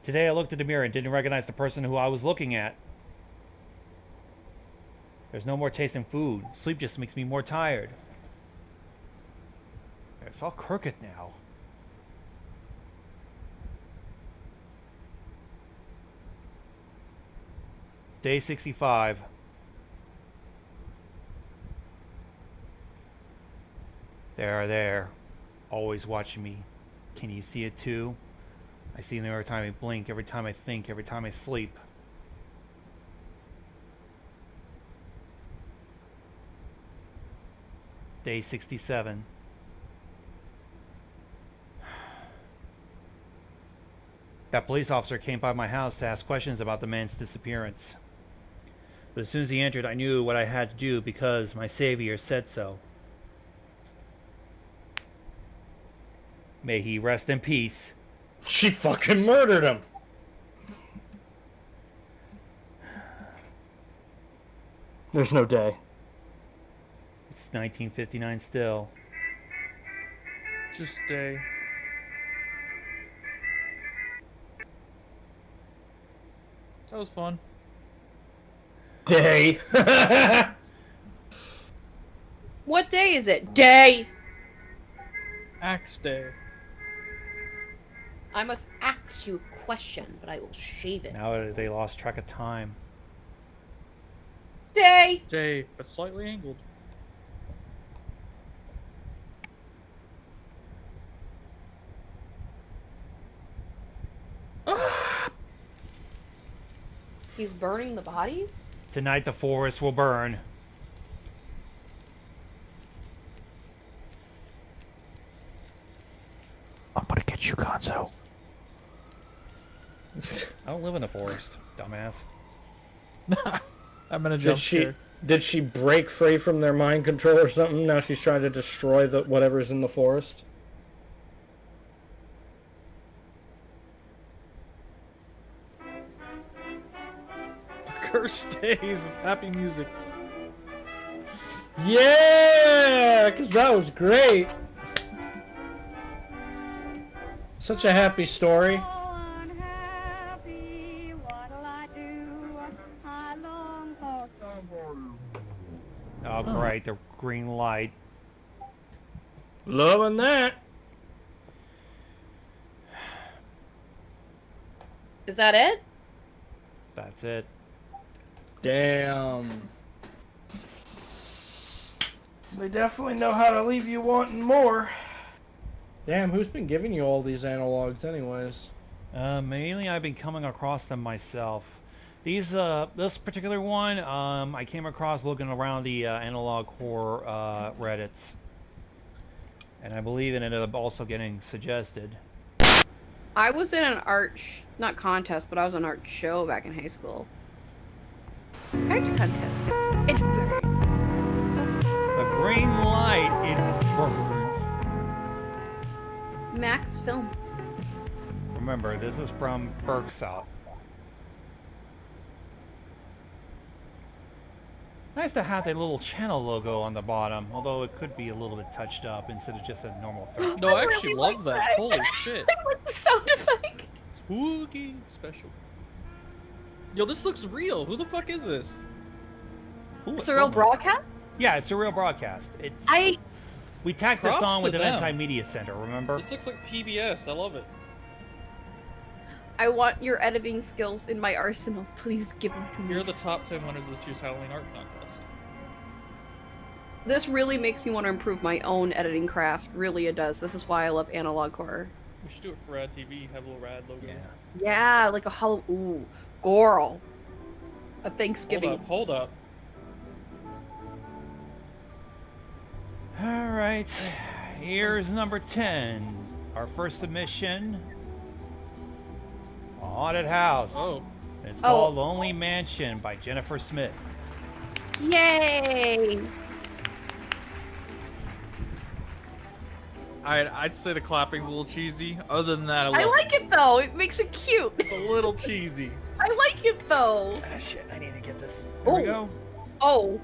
[SPEAKER 1] Today I looked at the mirror and didn't recognize the person who I was looking at. There's no more taste in food. Sleep just makes me more tired. It's all crooked now. Day 65. They are there, always watching me. Can you see it too? I see them every time I blink, every time I think, every time I sleep. Day 67. That police officer came by my house to ask questions about the man's disappearance. But as soon as he entered, I knew what I had to do because my savior said so. May he rest in peace.
[SPEAKER 2] She fucking murdered him. There's no day.
[SPEAKER 1] It's 1959 still.
[SPEAKER 4] Just stay. That was fun.
[SPEAKER 2] Day.
[SPEAKER 5] What day is it? Day!
[SPEAKER 4] Axe day.
[SPEAKER 5] I must ask you a question, but I will shave it.
[SPEAKER 1] Now they lost track of time.
[SPEAKER 5] Day!
[SPEAKER 4] Day, but slightly angled.
[SPEAKER 5] He's burning the bodies?
[SPEAKER 1] Tonight the forest will burn. I'm gonna get you, Gonzo. I don't live in the forest, dumbass.
[SPEAKER 4] I'm in a jump scare.
[SPEAKER 2] Did she break free from their mind control or something? Now she's trying to destroy the whatever's in the forest.
[SPEAKER 4] Curse days with happy music.
[SPEAKER 2] Yeah, because that was great. Such a happy story.
[SPEAKER 1] Oh, great, the green light.
[SPEAKER 2] Loving that.
[SPEAKER 5] Is that it?
[SPEAKER 1] That's it.
[SPEAKER 2] Damn. They definitely know how to leave you wanting more. Damn, who's been giving you all these analogs anyways?
[SPEAKER 1] Mainly I've been coming across them myself. These, this particular one, I came across looking around the analog horror Reddits. And I believe it ended up also getting suggested.
[SPEAKER 5] I was in an art, not contest, but I was in an art show back in high school. Art contest. It burns.
[SPEAKER 1] The green light, it burns.
[SPEAKER 5] Max Film.
[SPEAKER 1] Remember, this is from Bergsalt. Nice to have that little channel logo on the bottom, although it could be a little bit touched up instead of just a normal thing.
[SPEAKER 4] No, I actually love that. Holy shit.
[SPEAKER 5] I like the sound effect.
[SPEAKER 4] Spooky special. Yo, this looks real. Who the fuck is this?
[SPEAKER 1] Ooh, it's
[SPEAKER 5] Surreal
[SPEAKER 1] filming.
[SPEAKER 5] Broadcast?
[SPEAKER 1] Yeah, it's Surreal Broadcast. It's we tagged this
[SPEAKER 4] Props
[SPEAKER 1] on with
[SPEAKER 4] to
[SPEAKER 1] an
[SPEAKER 4] them.
[SPEAKER 1] anti-media center, remember?
[SPEAKER 4] This looks like PBS. I love it.
[SPEAKER 5] I want your editing skills in my arsenal. Please give them to me.
[SPEAKER 4] Here are the top 10 winners this year's Halloween art contest.
[SPEAKER 5] This really makes me want to improve my own editing craft. Really, it does. This is why I love analog horror.
[SPEAKER 4] We should do it for Rad TV. Have a little Rad logo.
[SPEAKER 1] Yeah.
[SPEAKER 5] Yeah, like a hollow. Ooh, girl. A Thanksgiving.
[SPEAKER 4] Hold up.
[SPEAKER 1] All right, here's number 10. Our first submission. A haunted house.
[SPEAKER 4] Oh.
[SPEAKER 1] It's called Lonely Mansion by Jennifer Smith.
[SPEAKER 5] Yay!
[SPEAKER 4] I'd say the clapping's a little cheesy. Other than that,
[SPEAKER 5] I like it though. It makes it cute.
[SPEAKER 4] It's a little cheesy.
[SPEAKER 5] I like it though.
[SPEAKER 1] Ah, shit, I need to get this. There we go.
[SPEAKER 5] Oh.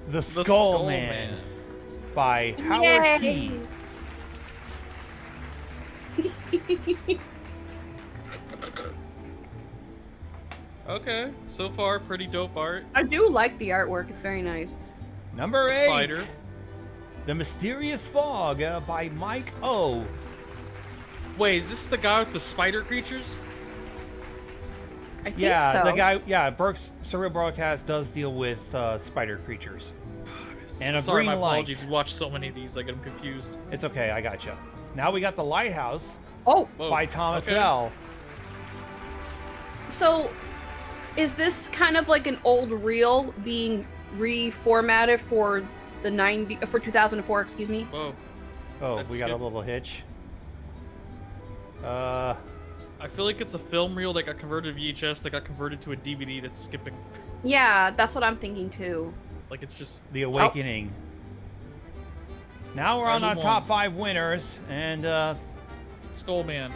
[SPEAKER 1] The Skull Man. by Howard Key.
[SPEAKER 4] Okay, so far pretty dope art.
[SPEAKER 5] I do like the artwork. It's very nice.
[SPEAKER 1] Number
[SPEAKER 4] A
[SPEAKER 1] 8,
[SPEAKER 4] spider.
[SPEAKER 1] The Mysterious Fog by Mike O.
[SPEAKER 4] Wait, is this the guy with the spider creatures?
[SPEAKER 5] I think
[SPEAKER 1] Yeah,
[SPEAKER 5] so.
[SPEAKER 1] the guy. Yeah, Burke's Surreal Broadcast does deal with spider creatures. And a
[SPEAKER 4] Sorry,
[SPEAKER 1] green
[SPEAKER 4] my
[SPEAKER 1] light.
[SPEAKER 4] apologies. We watched so many of these, I get them confused.
[SPEAKER 1] It's okay, I gotcha. Now we got The Lighthouse
[SPEAKER 5] Oh,
[SPEAKER 4] Whoa,
[SPEAKER 1] by Thomas
[SPEAKER 4] okay.
[SPEAKER 1] L.
[SPEAKER 5] so is this kind of like an old reel being reformatted for the 2004? Excuse me.
[SPEAKER 4] Whoa.
[SPEAKER 1] Oh,
[SPEAKER 4] That's
[SPEAKER 1] we got a
[SPEAKER 4] good.
[SPEAKER 1] little hitch.
[SPEAKER 4] I feel like it's a film reel that got converted to VHS that got converted to a DVD that's skipping.
[SPEAKER 5] Yeah, that's what I'm thinking too.
[SPEAKER 4] Like it's just.
[SPEAKER 1] The Awakening. Now we're on our
[SPEAKER 4] Who
[SPEAKER 1] top
[SPEAKER 4] won?
[SPEAKER 1] 5 winners, and
[SPEAKER 4] Skull Man.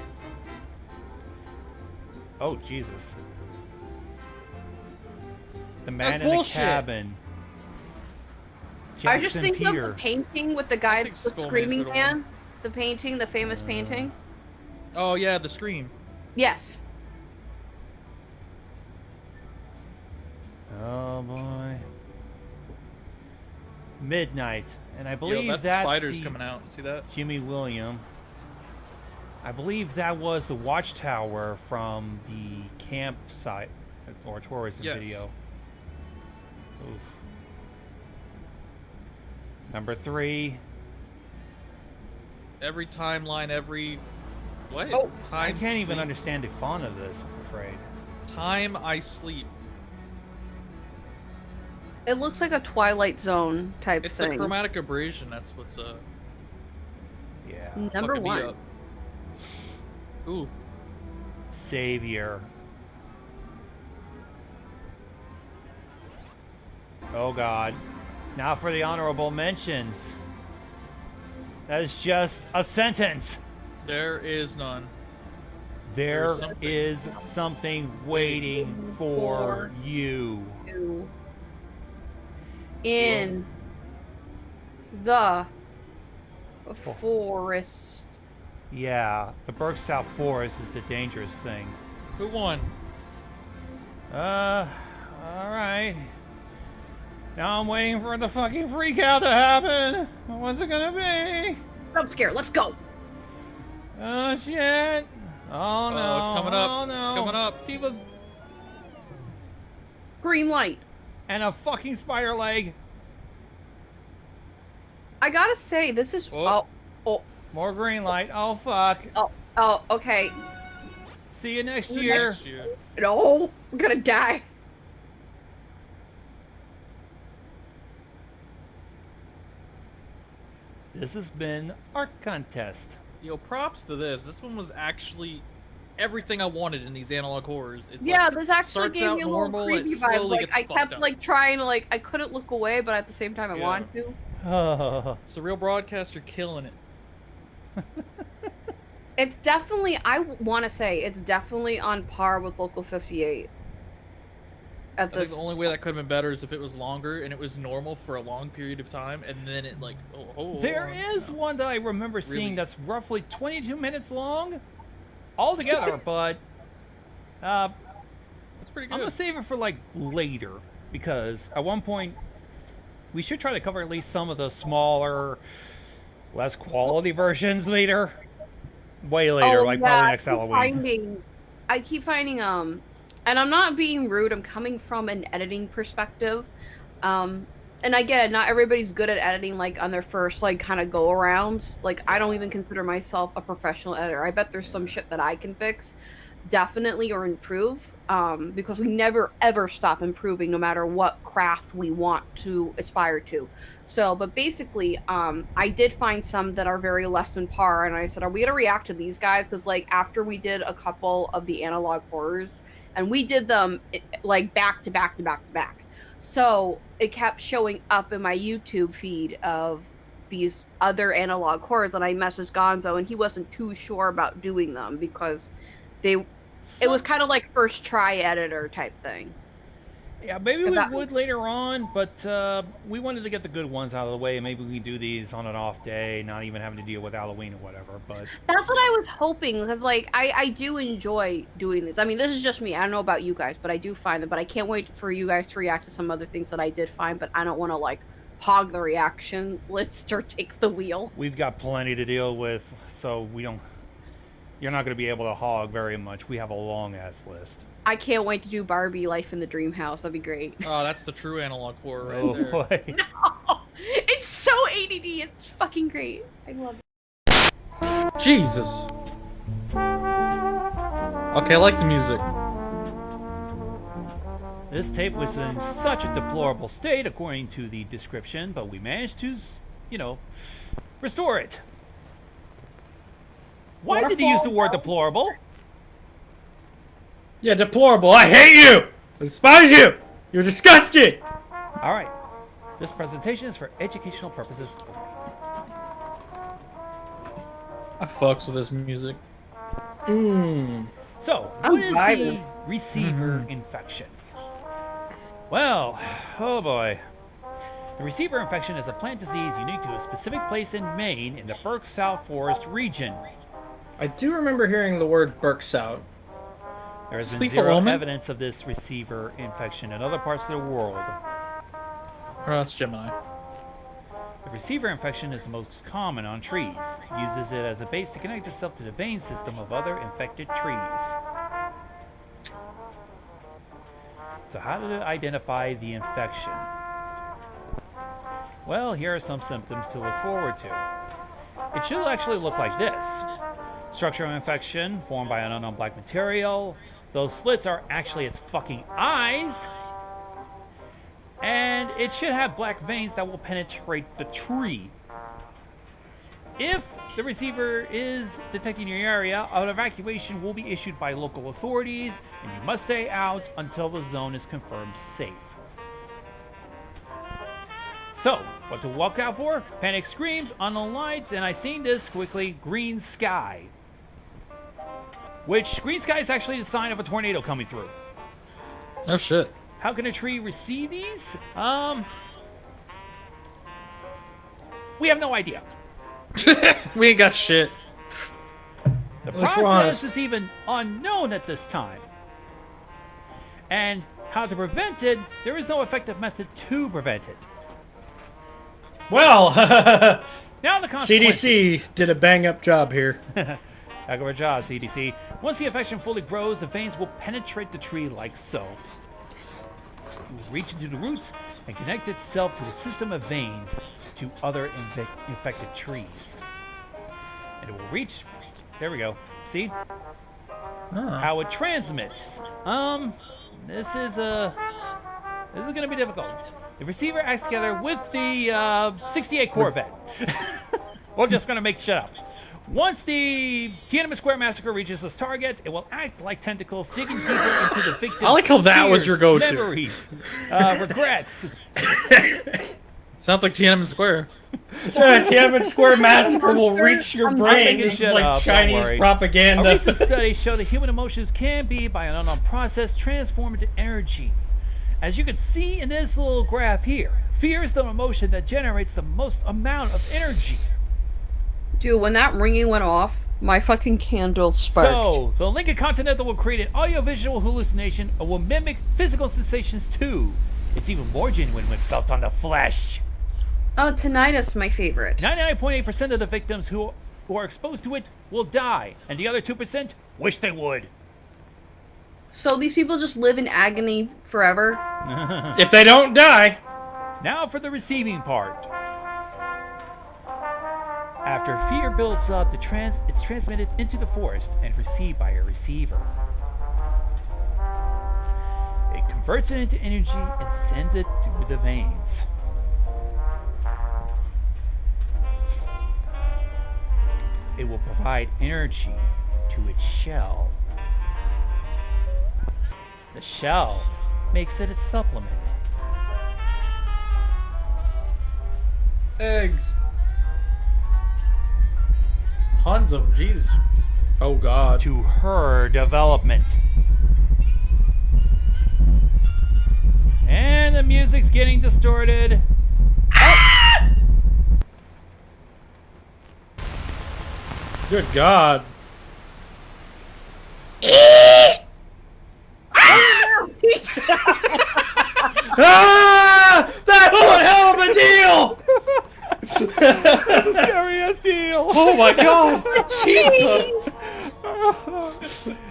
[SPEAKER 1] oh Jesus. The Man
[SPEAKER 4] That's
[SPEAKER 1] in the
[SPEAKER 4] bullshit.
[SPEAKER 1] Cabin.
[SPEAKER 5] I just
[SPEAKER 1] Jackson
[SPEAKER 5] think
[SPEAKER 1] Peter.
[SPEAKER 5] of the painting with the guy,
[SPEAKER 4] think
[SPEAKER 5] the
[SPEAKER 4] Skullman's
[SPEAKER 5] screaming
[SPEAKER 4] gonna win.
[SPEAKER 5] man. The painting, the famous painting.
[SPEAKER 4] Oh yeah, the Scream.
[SPEAKER 5] Yes.
[SPEAKER 1] Oh boy. Midnight, and I believe
[SPEAKER 4] Yo,
[SPEAKER 1] that's
[SPEAKER 4] spiders
[SPEAKER 1] the
[SPEAKER 4] coming out. See that?
[SPEAKER 1] Jimmy William. I believe that was the watchtower from the campsite or tourism
[SPEAKER 4] Yes.
[SPEAKER 1] video. Oof. Number 3.
[SPEAKER 4] Every timeline, every. What?
[SPEAKER 5] Oh,
[SPEAKER 1] I
[SPEAKER 4] Time
[SPEAKER 1] can't even
[SPEAKER 4] sleep.
[SPEAKER 1] understand the font of this, I'm afraid.
[SPEAKER 4] Time I sleep.
[SPEAKER 5] It looks like a Twilight Zone type
[SPEAKER 4] It's
[SPEAKER 5] thing.
[SPEAKER 4] the chromatic abrasion. That's what's
[SPEAKER 1] Yeah.
[SPEAKER 5] Number
[SPEAKER 4] fucking me
[SPEAKER 5] 1.
[SPEAKER 4] up. Ooh.
[SPEAKER 1] Savior. Oh God. Now for the honorable mentions. That is just a sentence.
[SPEAKER 4] There is none.
[SPEAKER 1] There
[SPEAKER 4] There's something.
[SPEAKER 1] is something waiting for you.
[SPEAKER 5] In the forest.
[SPEAKER 1] Yeah, the Berk South Forest is the dangerous thing.
[SPEAKER 4] Who won?
[SPEAKER 1] Alright. Now I'm waiting for the fucking freak out to happen. What's it gonna be?
[SPEAKER 5] Jump scare, let's go.
[SPEAKER 1] Oh shit. Oh no.
[SPEAKER 4] It's coming up.
[SPEAKER 1] Oh no.
[SPEAKER 4] It's coming up.
[SPEAKER 1] Tifa's
[SPEAKER 5] Green light.
[SPEAKER 1] and a fucking spider leg.
[SPEAKER 5] I gotta say, this is
[SPEAKER 4] Oh.
[SPEAKER 1] More green light. Oh fuck.
[SPEAKER 5] Okay.
[SPEAKER 1] See you next year.
[SPEAKER 4] Next year.
[SPEAKER 5] No, I'm gonna die.
[SPEAKER 1] This has been Art Contest.
[SPEAKER 4] Yo, props to this. This one was actually everything I wanted in these analog horrors. It's
[SPEAKER 5] Yeah,
[SPEAKER 4] like,
[SPEAKER 5] this actually
[SPEAKER 4] starts
[SPEAKER 5] gave
[SPEAKER 4] out
[SPEAKER 5] me a little
[SPEAKER 4] normal, it
[SPEAKER 5] creepy vibe.
[SPEAKER 4] slowly
[SPEAKER 5] Like
[SPEAKER 4] gets
[SPEAKER 5] I
[SPEAKER 4] fucked
[SPEAKER 5] kept
[SPEAKER 4] up.
[SPEAKER 5] like trying to I couldn't look away, but at the same time I
[SPEAKER 4] Yeah.
[SPEAKER 5] wanted to.
[SPEAKER 4] Surreal Broadcaster killing it.
[SPEAKER 5] It's definitely, I want to say, it's definitely on par with Local 58. At
[SPEAKER 4] I think
[SPEAKER 5] this,
[SPEAKER 4] the only way that could have been better is if it was longer and it was normal for a long period of time, and then it like
[SPEAKER 1] There is one that I remember seeing
[SPEAKER 4] Really?
[SPEAKER 1] that's roughly 22 minutes long altogether, but
[SPEAKER 4] That's pretty good.
[SPEAKER 1] I'm gonna save it for like later because at one point we should try to cover at least some of the smaller, less quality versions later. Way later, like probably next Halloween.
[SPEAKER 5] I keep finding, and I'm not being rude, I'm coming from an editing perspective. And I get it, not everybody's good at editing, like, on their first, like, kind of go-arounds. Like, I don't even consider myself a professional editor. I bet there's some shit that I can fix, definitely, or improve, because we never, ever stop improving, no matter what craft we want to aspire to. So, but basically, I did find some that are very less than par, and I said, are we gonna react to these guys? Because, like, after we did a couple of the analog horrors, and we did them, like, back to back to back to back. So, it kept showing up in my YouTube feed of these other analog horrors, and I messaged Gonzo, and he wasn't too sure about doing them, because it was kind of like first try editor type thing.
[SPEAKER 1] Yeah, maybe
[SPEAKER 5] If
[SPEAKER 1] we
[SPEAKER 5] that-
[SPEAKER 1] would later on, but we wanted to get the good ones out of the way. Maybe we can do these on an off day, not even having to deal with Halloween or whatever. But
[SPEAKER 5] That's what I was hoping, because like I do enjoy doing this. I mean, this is just me. I don't know about you guys, but I do find them. But I can't wait for you guys to react to some other things that I did find. But I don't want to like hog the reaction list or take the wheel.
[SPEAKER 1] we've got plenty to deal with, so we don't. You're not going to be able to hog very much. We have a long ass list.
[SPEAKER 5] I can't wait to do Barbie Life in the Dream House. That'd be great.
[SPEAKER 4] Oh, that's the true analog horror right
[SPEAKER 1] Oh
[SPEAKER 4] there.
[SPEAKER 1] boy.
[SPEAKER 5] No, it's so ADD. It's fucking great. I love it.
[SPEAKER 4] Jesus. Okay, I like the music.
[SPEAKER 1] This tape was in such a deplorable state, according to the description, but we managed to, restore it. Why did he use the word deplorable?
[SPEAKER 2] Yeah, deplorable. I hate you. I despise you. You're disgusting.
[SPEAKER 1] All right. This presentation is for educational purposes only.
[SPEAKER 4] I fucks with this music.
[SPEAKER 2] Mmm.
[SPEAKER 1] So,
[SPEAKER 5] I'm
[SPEAKER 1] what is the
[SPEAKER 5] vibing.
[SPEAKER 1] receiver infection? Well, oh boy. The receiver infection is a plant disease unique to a specific place in Maine in the Berks South Forest region.
[SPEAKER 2] I do remember hearing the word Berksout.
[SPEAKER 1] There has been
[SPEAKER 4] Sleep for
[SPEAKER 1] zero
[SPEAKER 4] Omen?
[SPEAKER 1] evidence of this receiver infection in other parts of the world.
[SPEAKER 4] Oh, that's Gemini.
[SPEAKER 1] The receiver infection is the most common on trees. It uses it as a base to connect itself to the vein system of other infected trees. So how to identify the infection? Well, here are some symptoms to look forward to. It should actually look like this. Structural infection formed by an unknown black material. Those slits are actually its fucking eyes. And it should have black veins that will penetrate the tree. If the receiver is detected in your area, an evacuation will be issued by local authorities, and you must stay out until the zone is confirmed safe. So, what to watch out for? Panic screams, unknown lights, and I seen this quickly, green sky. Which, green sky is actually the sign of a tornado coming through.
[SPEAKER 4] Oh shit.
[SPEAKER 1] How can a tree receive these? We have no idea.
[SPEAKER 4] We ain't got shit.
[SPEAKER 1] The
[SPEAKER 2] Let's be
[SPEAKER 1] process
[SPEAKER 2] honest.
[SPEAKER 1] is even unknown at this time. And how to prevent it, there is no effective method to prevent it.
[SPEAKER 2] Well,
[SPEAKER 1] Now the consequences.
[SPEAKER 2] CDC did a bang-up job here.
[SPEAKER 1] Back of our job, CDC. Once the infection fully grows, the veins will penetrate the tree like so. It will reach into the roots and connect itself to a system of veins to other infected trees. And it will reach... There we go. See?
[SPEAKER 4] Oh.
[SPEAKER 1] How it transmits. This is gonna be difficult. The receiver acts together with the 68 Corvette. We're just gonna make shit up. Once the Tiananmen Square massacre reaches its target, it will act like tentacles, digging deeper into the victim's
[SPEAKER 4] I like how that was
[SPEAKER 1] fears,
[SPEAKER 4] your go-to.
[SPEAKER 1] memories, regrets.
[SPEAKER 4] Sounds like Tiananmen Square.
[SPEAKER 2] Tiananmen Square massacre will reach your
[SPEAKER 5] I'm
[SPEAKER 2] brain.
[SPEAKER 1] making
[SPEAKER 2] This is
[SPEAKER 1] shit
[SPEAKER 2] like
[SPEAKER 1] up, don't
[SPEAKER 2] Chinese
[SPEAKER 1] worry. A
[SPEAKER 2] propaganda.
[SPEAKER 1] recent study showed that human emotions can be, by an unknown process, transformed into energy. As you can see in this little graph here, fear is the emotion that generates the most amount of energy.
[SPEAKER 5] Dude, when that ringing went off, my fucking candle sparked.
[SPEAKER 1] So, the Lincoln Continental will create an audiovisual hallucination and will mimic physical sensations too. It's even more genuine when felt on the flesh.
[SPEAKER 5] Oh, tinnitus, my favorite.
[SPEAKER 1] 99.8% of the victims who are exposed to it will die, and the other 2% wish they would.
[SPEAKER 5] So these people just live in agony forever?
[SPEAKER 2] If they don't die,
[SPEAKER 1] Now for the receiving part. After fear builds up, it's transmitted into the forest and received by a receiver. It converts it into energy and sends it through the veins. It will provide energy to its shell. The shell makes it a supplement.
[SPEAKER 2] eggs. Tons of, jeez. Oh God.
[SPEAKER 1] To her development. and the music's getting distorted.
[SPEAKER 4] Good God.
[SPEAKER 2] Ah! That's one hell of a deal!
[SPEAKER 1] That's a scary ass deal.
[SPEAKER 4] Oh my God.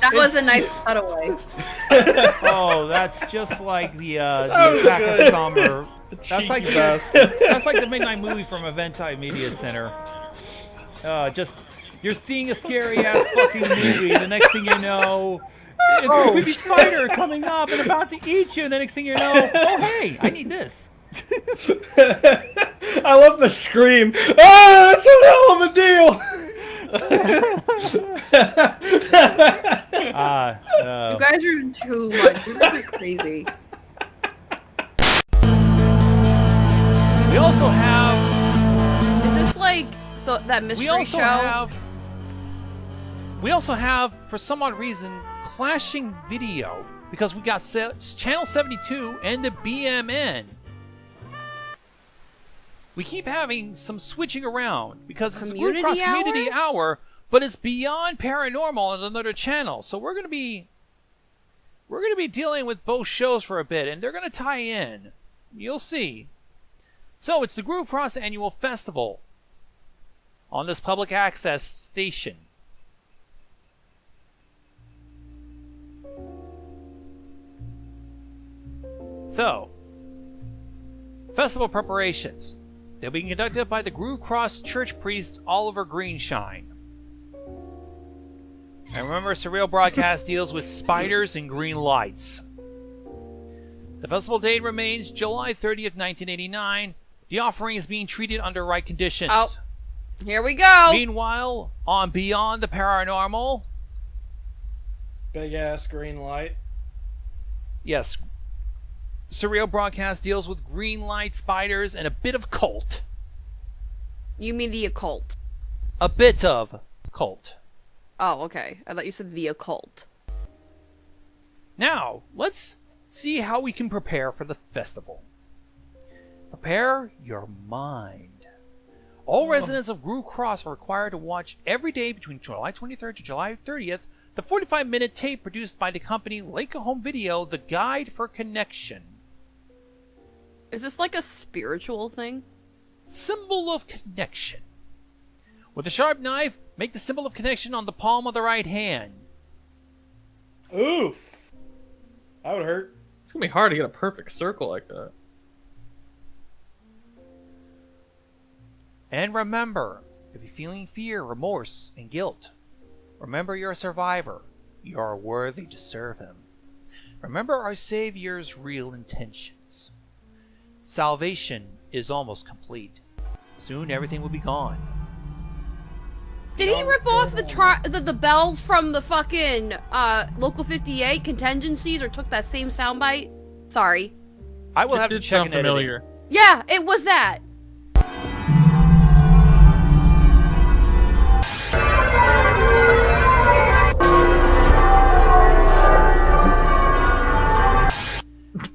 [SPEAKER 5] That was a nice cutaway.
[SPEAKER 1] Oh, that's just like the
[SPEAKER 2] was
[SPEAKER 1] Attack
[SPEAKER 2] good.
[SPEAKER 1] of Summer. That's like
[SPEAKER 4] Cheeky
[SPEAKER 1] that's like the Midnight Movie from Eventai Media Center. Just you're seeing a scary ass fucking movie. The next thing you know, it's a creepy spider coming up and about to eat you. And the next thing you know, oh hey, I need this.
[SPEAKER 2] I love the scream. Ah, that's one hell of a deal!
[SPEAKER 5] You guys are too much. You guys are crazy.
[SPEAKER 1] We also have.
[SPEAKER 5] Is this like that mystery show?
[SPEAKER 1] We also have, for some odd reason, clashing video because we got channel 72 and the BMN. We keep having some switching around because it's Group Cross Community Hour, but it's Beyond Paranormal on another channel. So we're gonna be dealing with both shows for a bit, and they're gonna tie in. You'll see. So it's the Group Cross Annual Festival on this public access station. So, festival preparations. They'll be conducted by the Groove Cross Church priest Oliver Greenshine. And remember, Surreal Broadcast deals with spiders and green lights. The festival date remains July 30th, 1989. The offering is being treated under right conditions.
[SPEAKER 5] Oh, here we go.
[SPEAKER 1] Meanwhile, on Beyond the Paranormal,
[SPEAKER 2] Big ass green light.
[SPEAKER 1] yes, Surreal Broadcast deals with green light spiders and a bit of cult.
[SPEAKER 5] You mean the occult?
[SPEAKER 1] A bit of cult.
[SPEAKER 5] Oh, okay. I thought you said the occult.
[SPEAKER 1] Now, let's see how we can prepare for the festival. Prepare your mind. All residents of Groove Cross are required to watch every day between July 23rd to July 30th the 45-minute tape produced by the company Leica Home Video, The Guide for Connection.
[SPEAKER 5] Is this like a spiritual thing?
[SPEAKER 1] Symbol of connection. With a sharp knife, make the symbol of connection on the palm of the right hand.
[SPEAKER 2] Oof. That would hurt.
[SPEAKER 4] It's gonna be hard to get a perfect circle like that.
[SPEAKER 1] And remember, if you're feeling fear, remorse, and guilt, remember you're a survivor. You are worthy to serve him. Remember our Savior's real intentions. Salvation is almost complete. Soon everything will be gone.
[SPEAKER 5] Did he rip off the bells from the fucking Local 58 contingencies, or took that same soundbite? Sorry.
[SPEAKER 1] I will have to
[SPEAKER 4] Did
[SPEAKER 1] check
[SPEAKER 4] sound
[SPEAKER 1] an editing.
[SPEAKER 4] familiar.
[SPEAKER 5] Yeah, it was that.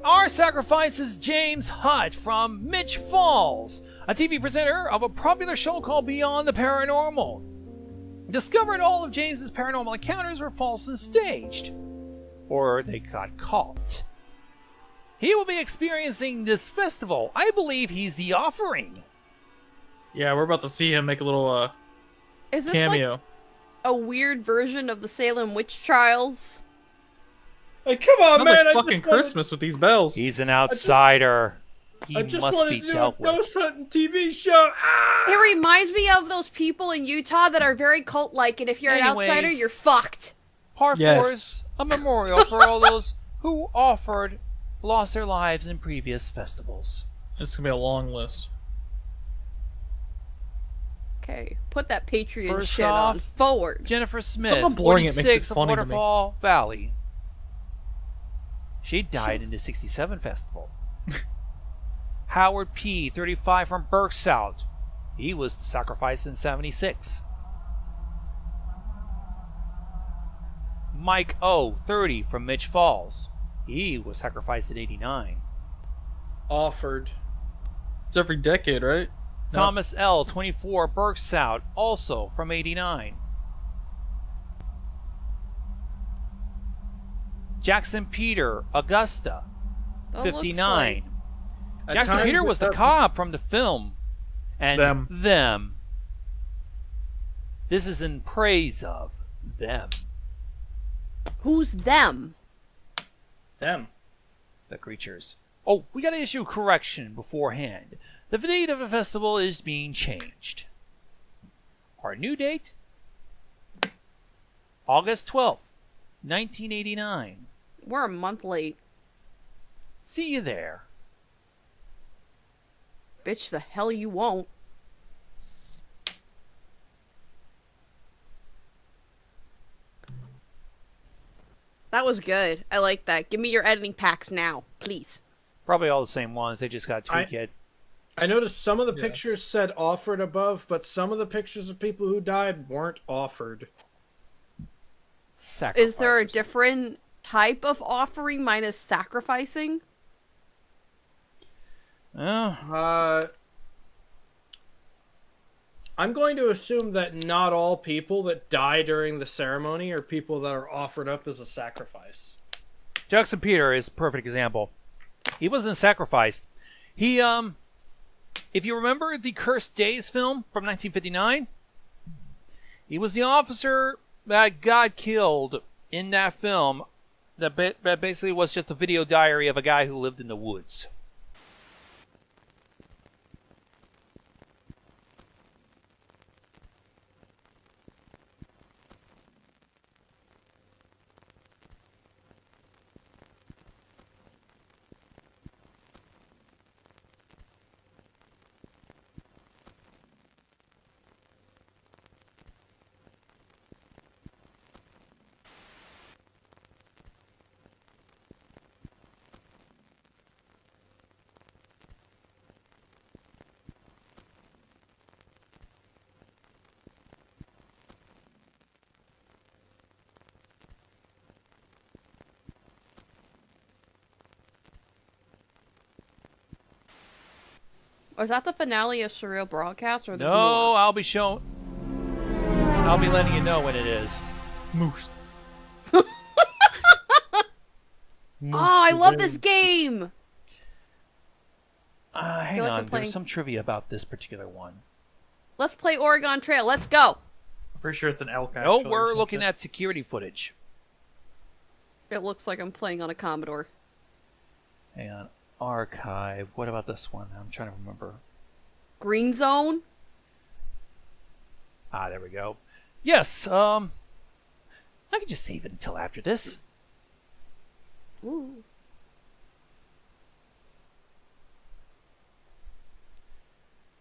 [SPEAKER 1] Our sacrifice is James Hutt from Mitch Falls, a TV presenter of a popular show called Beyond the Paranormal. Discovered all of James's paranormal encounters were false and staged, or they got caught. He will be experiencing this festival. I believe he's the offering.
[SPEAKER 4] Yeah, we're about to see him make a little
[SPEAKER 5] Is this
[SPEAKER 4] cameo.
[SPEAKER 5] like a weird version of the Salem witch trials?
[SPEAKER 2] Hey, come on,
[SPEAKER 4] Sounds
[SPEAKER 2] man!
[SPEAKER 4] like
[SPEAKER 2] I
[SPEAKER 4] fucking
[SPEAKER 2] just wanted-
[SPEAKER 4] Christmas with these bells.
[SPEAKER 1] He's an outsider. He
[SPEAKER 2] I just
[SPEAKER 1] must
[SPEAKER 2] wanted
[SPEAKER 1] be
[SPEAKER 2] to do
[SPEAKER 1] dealt
[SPEAKER 2] a
[SPEAKER 1] with.
[SPEAKER 2] ghost hunting TV show. Ah!
[SPEAKER 5] It reminds me of those people in Utah that are very cult-like, and if you're an outsider,
[SPEAKER 1] Anyways.
[SPEAKER 5] you're fucked.
[SPEAKER 1] Part
[SPEAKER 4] Yes.
[SPEAKER 1] 4 is a memorial for all those who lost their lives in previous festivals.
[SPEAKER 4] It's gonna be a long list.
[SPEAKER 5] Okay, put that Patreon
[SPEAKER 1] First
[SPEAKER 5] shit
[SPEAKER 1] off,
[SPEAKER 5] on forward.
[SPEAKER 1] Jennifer Smith,
[SPEAKER 4] Someone blurring it makes it
[SPEAKER 1] 46 of
[SPEAKER 4] funny to me.
[SPEAKER 1] Waterfall Valley. She died in the 67 festival. Howard P., 35 from Berk South. He was sacrificed in 76. Mike O., 30 from Mitch Falls. He was sacrificed in 89.
[SPEAKER 2] offered.
[SPEAKER 4] It's every decade, right? No.
[SPEAKER 1] Thomas L. 24 Berksout, also from 89. Jackson Peter, Augusta,
[SPEAKER 5] That looks
[SPEAKER 1] 59.
[SPEAKER 2] At
[SPEAKER 1] Jackson
[SPEAKER 2] times
[SPEAKER 1] Peter was the
[SPEAKER 2] it-
[SPEAKER 1] cop from the film. And them. This is in praise of them.
[SPEAKER 5] Who's them?
[SPEAKER 2] Them.
[SPEAKER 1] The creatures. Oh, we got to issue a correction beforehand. The date of the festival is being changed. Our new date? August 12th, 1989.
[SPEAKER 5] We're a month late.
[SPEAKER 1] See you there.
[SPEAKER 5] Bitch, the hell you won't. That was good. I like that. Give me your editing packs now, please.
[SPEAKER 1] Probably all the same ones. They just got tweaked it.
[SPEAKER 2] I noticed some of the pictures said offered above, but some of the pictures of people who died weren't offered.
[SPEAKER 5] Is there a
[SPEAKER 1] Sacrifices.
[SPEAKER 5] different type of offering minus sacrificing?
[SPEAKER 1] Oh,
[SPEAKER 2] I'm going to assume that not all people that die during the ceremony are people that are offered up as a sacrifice.
[SPEAKER 1] Jackson Peter is a perfect example. He wasn't sacrificed. He, if you remember the Cursed Days film from 1959, he was the officer that got killed in that film. That basically was just a video diary of a guy who lived in the woods.
[SPEAKER 5] Was that the finale of Surreal Broadcast or the
[SPEAKER 1] No, I'll be letting you know when it is.
[SPEAKER 4] Moose.
[SPEAKER 5] Oh, I love this game!
[SPEAKER 1] Hang
[SPEAKER 5] like
[SPEAKER 1] on,
[SPEAKER 5] I'm playing-
[SPEAKER 1] there's some trivia about this particular one.
[SPEAKER 5] Let's play Oregon Trail. Let's go.
[SPEAKER 4] Pretty sure it's an elk.
[SPEAKER 1] No, we're looking at security footage.
[SPEAKER 5] It looks like I'm playing on a Commodore.
[SPEAKER 1] Hang on. Archive. What about this one? I'm trying to remember.
[SPEAKER 5] Green Zone?
[SPEAKER 1] Ah, there we go. Yes, I can just save it until after this.
[SPEAKER 5] Ooh.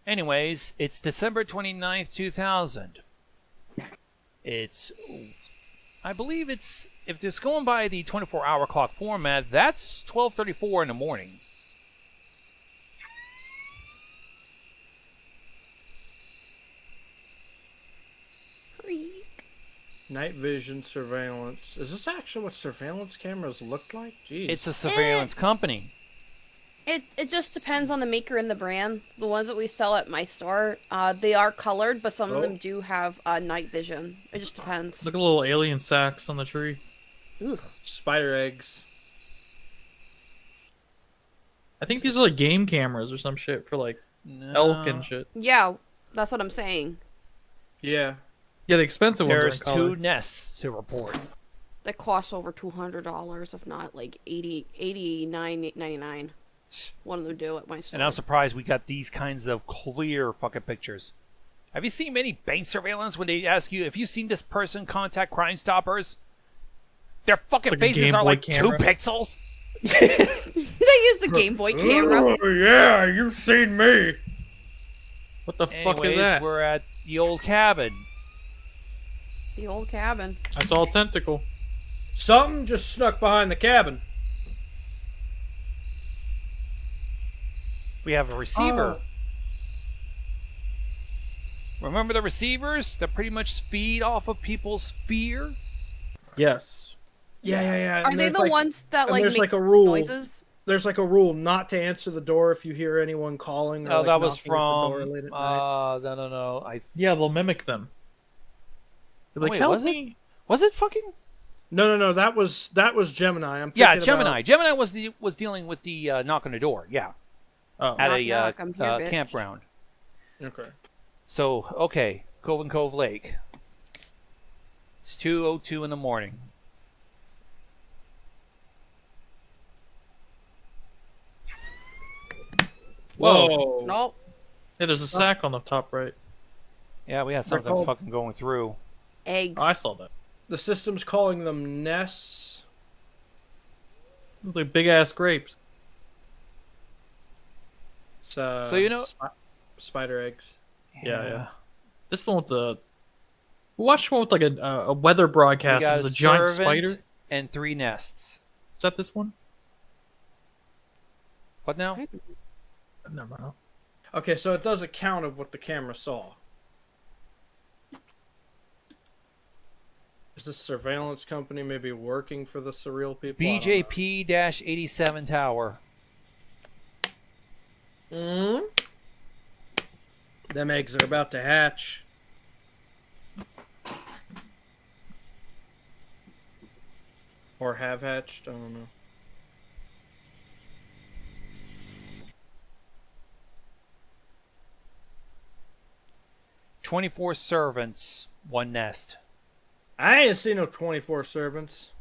[SPEAKER 1] Anyways, it's December 29th, 2000. I believe if it's going by the 24-hour clock format, that's 12:34 in the morning.
[SPEAKER 5] Freak.
[SPEAKER 2] Night vision surveillance. Is this actually what surveillance cameras look like? Jeez.
[SPEAKER 1] It's a surveillance company.
[SPEAKER 5] It just depends on the maker and the brand. The ones that we sell at my store, they are colored, but some of them do have night vision. It just depends.
[SPEAKER 4] Look at little alien sacks on the tree.
[SPEAKER 5] Ugh.
[SPEAKER 2] Spider eggs.
[SPEAKER 4] I think these are like game cameras or some shit for like
[SPEAKER 1] No.
[SPEAKER 4] elk and shit.
[SPEAKER 5] Yeah, that's what I'm saying.
[SPEAKER 2] Yeah.
[SPEAKER 4] Yeah, the expensive ones
[SPEAKER 1] There's
[SPEAKER 4] are
[SPEAKER 1] two
[SPEAKER 4] colored.
[SPEAKER 1] nests to report.
[SPEAKER 5] That costs over $200, if not like $89.99. One of them do at my store.
[SPEAKER 1] And I'm surprised we got these kinds of clear fucking pictures. Have you seen many bank surveillance when they ask you if you've seen this person contact Crime Stoppers? Their fucking
[SPEAKER 4] Like a
[SPEAKER 1] faces
[SPEAKER 4] Game
[SPEAKER 1] are
[SPEAKER 4] Boy
[SPEAKER 1] like
[SPEAKER 4] camera.
[SPEAKER 1] 2 pixels.
[SPEAKER 5] They use the Game Boy camera.
[SPEAKER 2] Oh, yeah, you've seen me.
[SPEAKER 4] What the fuck
[SPEAKER 1] Anyways,
[SPEAKER 4] is that?
[SPEAKER 1] we're at the old cabin.
[SPEAKER 5] The old cabin.
[SPEAKER 4] I saw a tentacle.
[SPEAKER 2] Something just snuck behind the cabin.
[SPEAKER 1] We have a receiver.
[SPEAKER 2] Oh.
[SPEAKER 1] Remember the receivers that pretty much feed off of people's fear?
[SPEAKER 4] Yes.
[SPEAKER 2] Yeah.
[SPEAKER 5] Are they the ones that
[SPEAKER 2] and
[SPEAKER 5] like
[SPEAKER 2] there's
[SPEAKER 5] make
[SPEAKER 2] like a rule.
[SPEAKER 5] noises?
[SPEAKER 2] there's like a rule not to answer the door if you hear anyone calling. Or,
[SPEAKER 1] No,
[SPEAKER 2] like,
[SPEAKER 1] that was
[SPEAKER 2] knocking at the door
[SPEAKER 1] from.
[SPEAKER 2] late at night.
[SPEAKER 1] No.
[SPEAKER 4] Yeah, they'll mimic them. They're like,
[SPEAKER 1] Wait,
[SPEAKER 4] help
[SPEAKER 1] was it?
[SPEAKER 4] me.
[SPEAKER 1] Was it fucking?
[SPEAKER 2] No. That was Gemini. I'm
[SPEAKER 1] Yeah,
[SPEAKER 2] thinking
[SPEAKER 1] Gemini.
[SPEAKER 2] about-
[SPEAKER 1] Gemini was dealing with the knock on the door. Yeah,
[SPEAKER 4] Oh,
[SPEAKER 1] at
[SPEAKER 5] Knock,
[SPEAKER 1] a
[SPEAKER 5] knock, I'm here, bitch.
[SPEAKER 1] campground.
[SPEAKER 2] Okay.
[SPEAKER 1] So okay, Cove and Cove Lake. It's 2:02 in the morning.
[SPEAKER 4] whoa.
[SPEAKER 5] Nope.
[SPEAKER 4] Yeah, there's a sack on the top right.
[SPEAKER 1] Yeah, we had something
[SPEAKER 2] called-
[SPEAKER 1] fucking going through.
[SPEAKER 5] Eggs.
[SPEAKER 4] Oh, I saw that.
[SPEAKER 2] The system's calling them nests.
[SPEAKER 4] Those like big ass grapes.
[SPEAKER 2] It's,
[SPEAKER 1] So, you know-
[SPEAKER 2] spider eggs.
[SPEAKER 4] Yeah. This is the one with the. Watch one with like a weather
[SPEAKER 1] We
[SPEAKER 4] broadcast.
[SPEAKER 1] got
[SPEAKER 4] It was a giant
[SPEAKER 1] servant
[SPEAKER 4] spider.
[SPEAKER 1] and 3 nests.
[SPEAKER 4] Is that this one?
[SPEAKER 1] What now?
[SPEAKER 4] Never mind.
[SPEAKER 2] Okay, so it does a count of what the camera saw. Is this surveillance company maybe working for the surreal people? I don't know.
[SPEAKER 1] BJP-87 tower.
[SPEAKER 2] Them eggs are about to hatch. Or have hatched, I don't know.
[SPEAKER 1] "24 servants, 1 nest."
[SPEAKER 2] I ain't seen no 24 servants.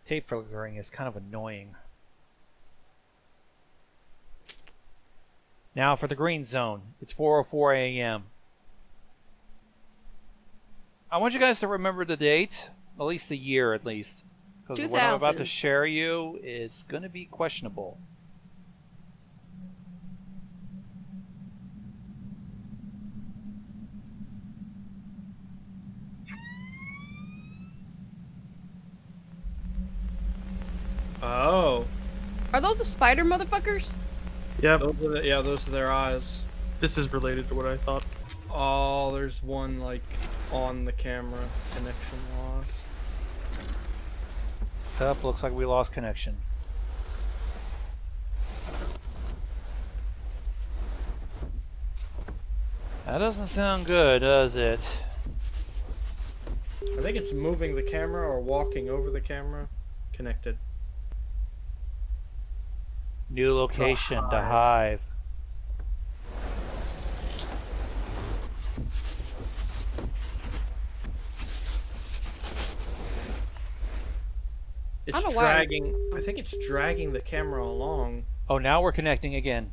[SPEAKER 1] Tape flickering is kind of annoying. Now for the green zone. It's 4:04 a.m. I want you guys to remember the date, at least the year at least. Because what I'm about to
[SPEAKER 5] 2000.
[SPEAKER 1] share you is going to be questionable.
[SPEAKER 2] Oh.
[SPEAKER 5] Are those the spider motherfuckers?
[SPEAKER 4] Yep.
[SPEAKER 2] Those are their eyes.
[SPEAKER 4] This is related to what I thought.
[SPEAKER 2] Oh, there's one, like, on the camera. Connection lost.
[SPEAKER 1] Up, looks like we lost connection. That doesn't sound good, does it?
[SPEAKER 2] I think it's moving the camera or walking over the camera. Connected.
[SPEAKER 1] New location, the
[SPEAKER 2] Hive.
[SPEAKER 1] hive.
[SPEAKER 2] It's
[SPEAKER 5] I don't know why.
[SPEAKER 2] dragging. I think it's dragging the camera along.
[SPEAKER 1] Oh, now we're connecting again.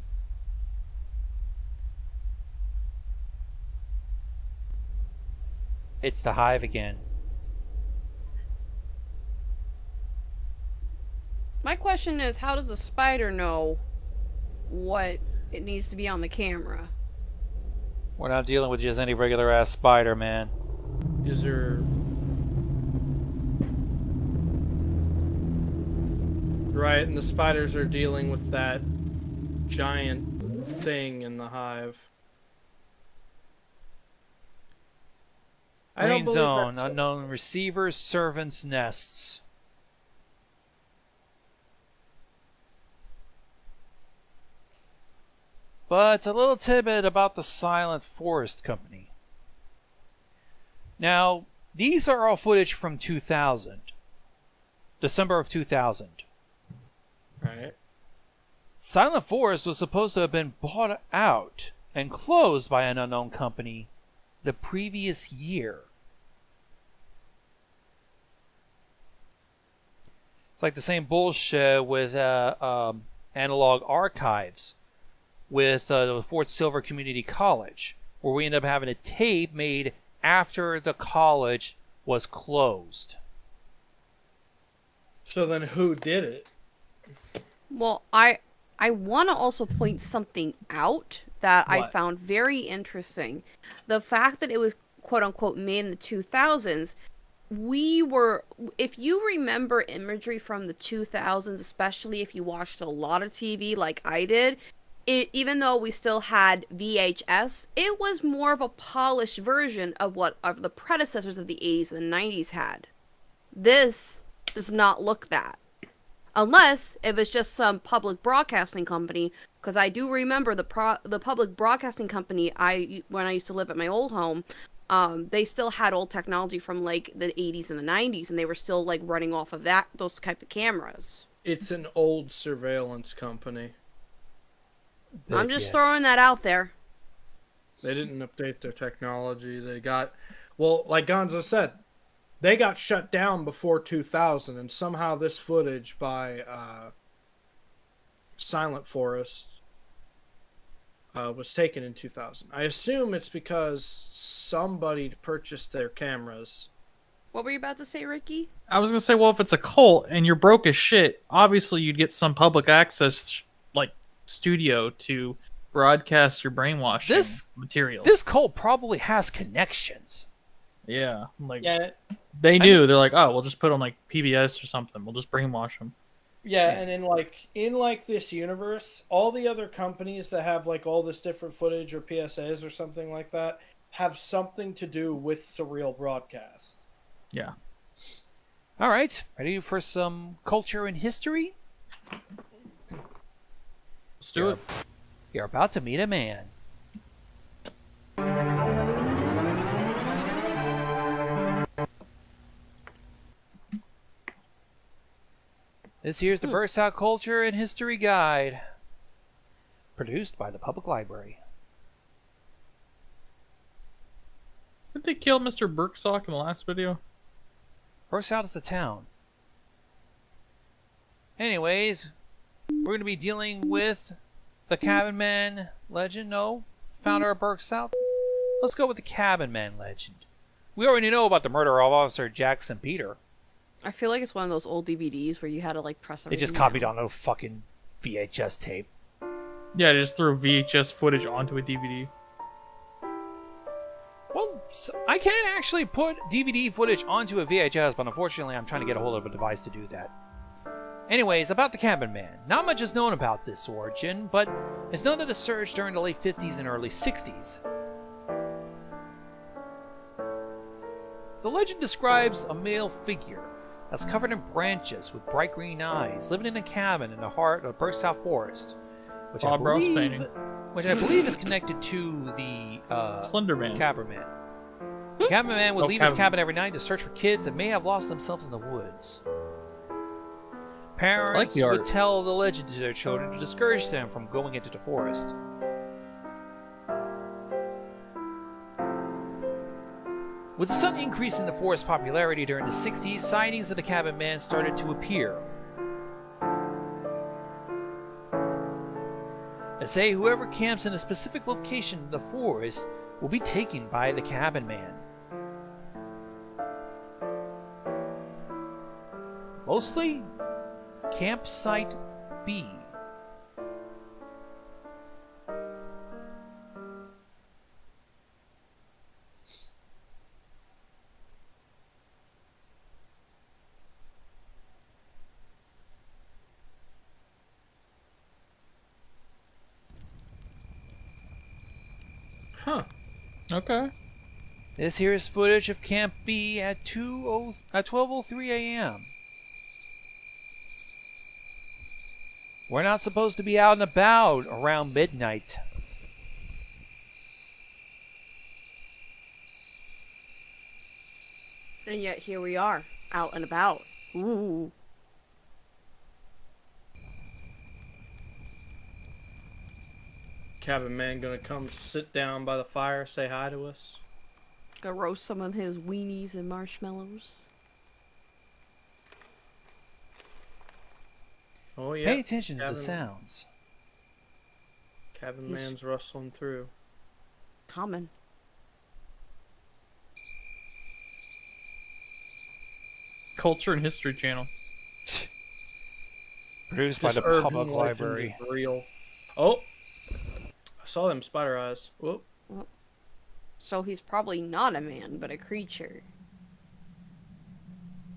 [SPEAKER 1] It's the hive again.
[SPEAKER 5] My question is, how does a spider know what it needs to be on the camera?
[SPEAKER 1] We're not dealing with just any regular ass spider, man.
[SPEAKER 2] Is there? Right, and the spiders are dealing with that giant thing in the hive. I don't
[SPEAKER 1] Green
[SPEAKER 2] believe
[SPEAKER 1] zone,
[SPEAKER 2] that's-
[SPEAKER 1] unknown receivers, servants, nests. But a little tidbit about the Silent Forest Company. Now, these are all footage from 2000. December of 2000.
[SPEAKER 2] Right.
[SPEAKER 1] Silent Forest was supposed to have been bought out and closed by an unknown company the previous year. It's like the same bullshit with Analog Archives with the Fort Silver Community College, where we end up having a tape made after the college was closed.
[SPEAKER 2] So then, who did it?
[SPEAKER 5] Well, I want to also point something out that I
[SPEAKER 1] What?
[SPEAKER 5] found very interesting. The fact that it was quote unquote made in the 2000s. If you remember imagery from the 2000s, especially if you watched a lot of TV like I did, even though we still had VHS, it was more of a polished version of what of the predecessors of the 80s and 90s had. This does not look that. Unless if it's just some public broadcasting company, because I do remember the public broadcasting company when I used to live at my old home, they still had old technology from like the 80s and the 90s, and they were still like running off of those type of cameras.
[SPEAKER 2] It's an old surveillance company.
[SPEAKER 5] I'm just throwing that out there.
[SPEAKER 2] They didn't update their technology. They got, well, like Gonzo said, they got shut down before 2000, and somehow this footage by Silent Forest was taken in 2000. I assume it's because somebody purchased their cameras.
[SPEAKER 5] What were you about to say, Ricky?
[SPEAKER 4] I was gonna say, well, if it's a cult and you're broke as shit, obviously you'd get some public access, like, studio to broadcast your brainwashing material.
[SPEAKER 1] This cult probably has connections.
[SPEAKER 4] Yeah, like,
[SPEAKER 2] Yeah,
[SPEAKER 4] they knew. They're like, oh, we'll just put on, like, PBS or something. We'll just brainwash them.
[SPEAKER 2] yeah, and in this universe, all the other companies that have like all this different footage or PSAs or something like that have something to do with Surreal Broadcast.
[SPEAKER 4] Yeah.
[SPEAKER 1] All right, ready for some culture and history?
[SPEAKER 4] Let's do it.
[SPEAKER 1] You're about to meet a man. This here's the Burst Out Culture and History Guide, produced by the Public Library.
[SPEAKER 4] Did they kill Mr. Berksock in the last video?
[SPEAKER 1] Burst Out is a town. Anyways, we're going to be dealing with the Cabin Man legend. No, founder of Burst Out. Let's go with the Cabin Man legend. We already know about the murder of Officer Jackson Peter.
[SPEAKER 5] I feel like it's one of those old DVDs where you had to like press
[SPEAKER 1] They just
[SPEAKER 5] everything
[SPEAKER 1] copied
[SPEAKER 5] down.
[SPEAKER 1] on a fucking VHS tape.
[SPEAKER 4] Yeah, they just threw VHS footage onto a DVD.
[SPEAKER 1] Well, I can actually put DVD footage onto a VHS, but unfortunately I'm trying to get a hold of a device to do that. Anyways, about the Cabin Man. Not much is known about this origin, but it's known that it surged during the late 50s and early 60s. The legend describes a male figure that's covered in branches with bright green eyes, living in a cabin in the heart of Burst Out Forest, which
[SPEAKER 4] Bob Ross painting.
[SPEAKER 1] which I believe is connected to the
[SPEAKER 4] Slender Man.
[SPEAKER 1] Cabin Man. The Cabin Man would
[SPEAKER 4] Oh,
[SPEAKER 1] leave his
[SPEAKER 4] Cabin.
[SPEAKER 1] cabin every night to search for kids that may have lost themselves in the woods. Parents
[SPEAKER 4] the art.
[SPEAKER 1] would tell the legend to their children to discourage them from going into the forest. With the sudden increase in the forest's popularity during the 60s, sightings of the Cabin Man started to appear. They say whoever camps in a specific location in the forest will be taken by the Cabin Man. Mostly, Campsite B.
[SPEAKER 2] Huh.
[SPEAKER 4] Okay.
[SPEAKER 1] This here is footage of Camp B at 12:03 a.m. We're not supposed to be out and about around midnight.
[SPEAKER 5] And yet here we are, out and about. Ooh.
[SPEAKER 2] Cabin Man gonna come sit down by the fire, say hi to us.
[SPEAKER 5] Go roast some of his weenies and marshmallows.
[SPEAKER 2] Oh yeah.
[SPEAKER 1] Pay attention to the
[SPEAKER 2] Cabin-
[SPEAKER 1] sounds.
[SPEAKER 2] Cabin
[SPEAKER 5] He's-
[SPEAKER 2] Man's rustling through.
[SPEAKER 5] Common.
[SPEAKER 4] Culture and History Channel.
[SPEAKER 1] Produced by
[SPEAKER 2] This
[SPEAKER 1] the
[SPEAKER 2] urban
[SPEAKER 1] Public
[SPEAKER 2] legend
[SPEAKER 1] Library.
[SPEAKER 2] is real. Oh, I saw them spider eyes. Whoop.
[SPEAKER 5] So he's probably not a man, but a creature.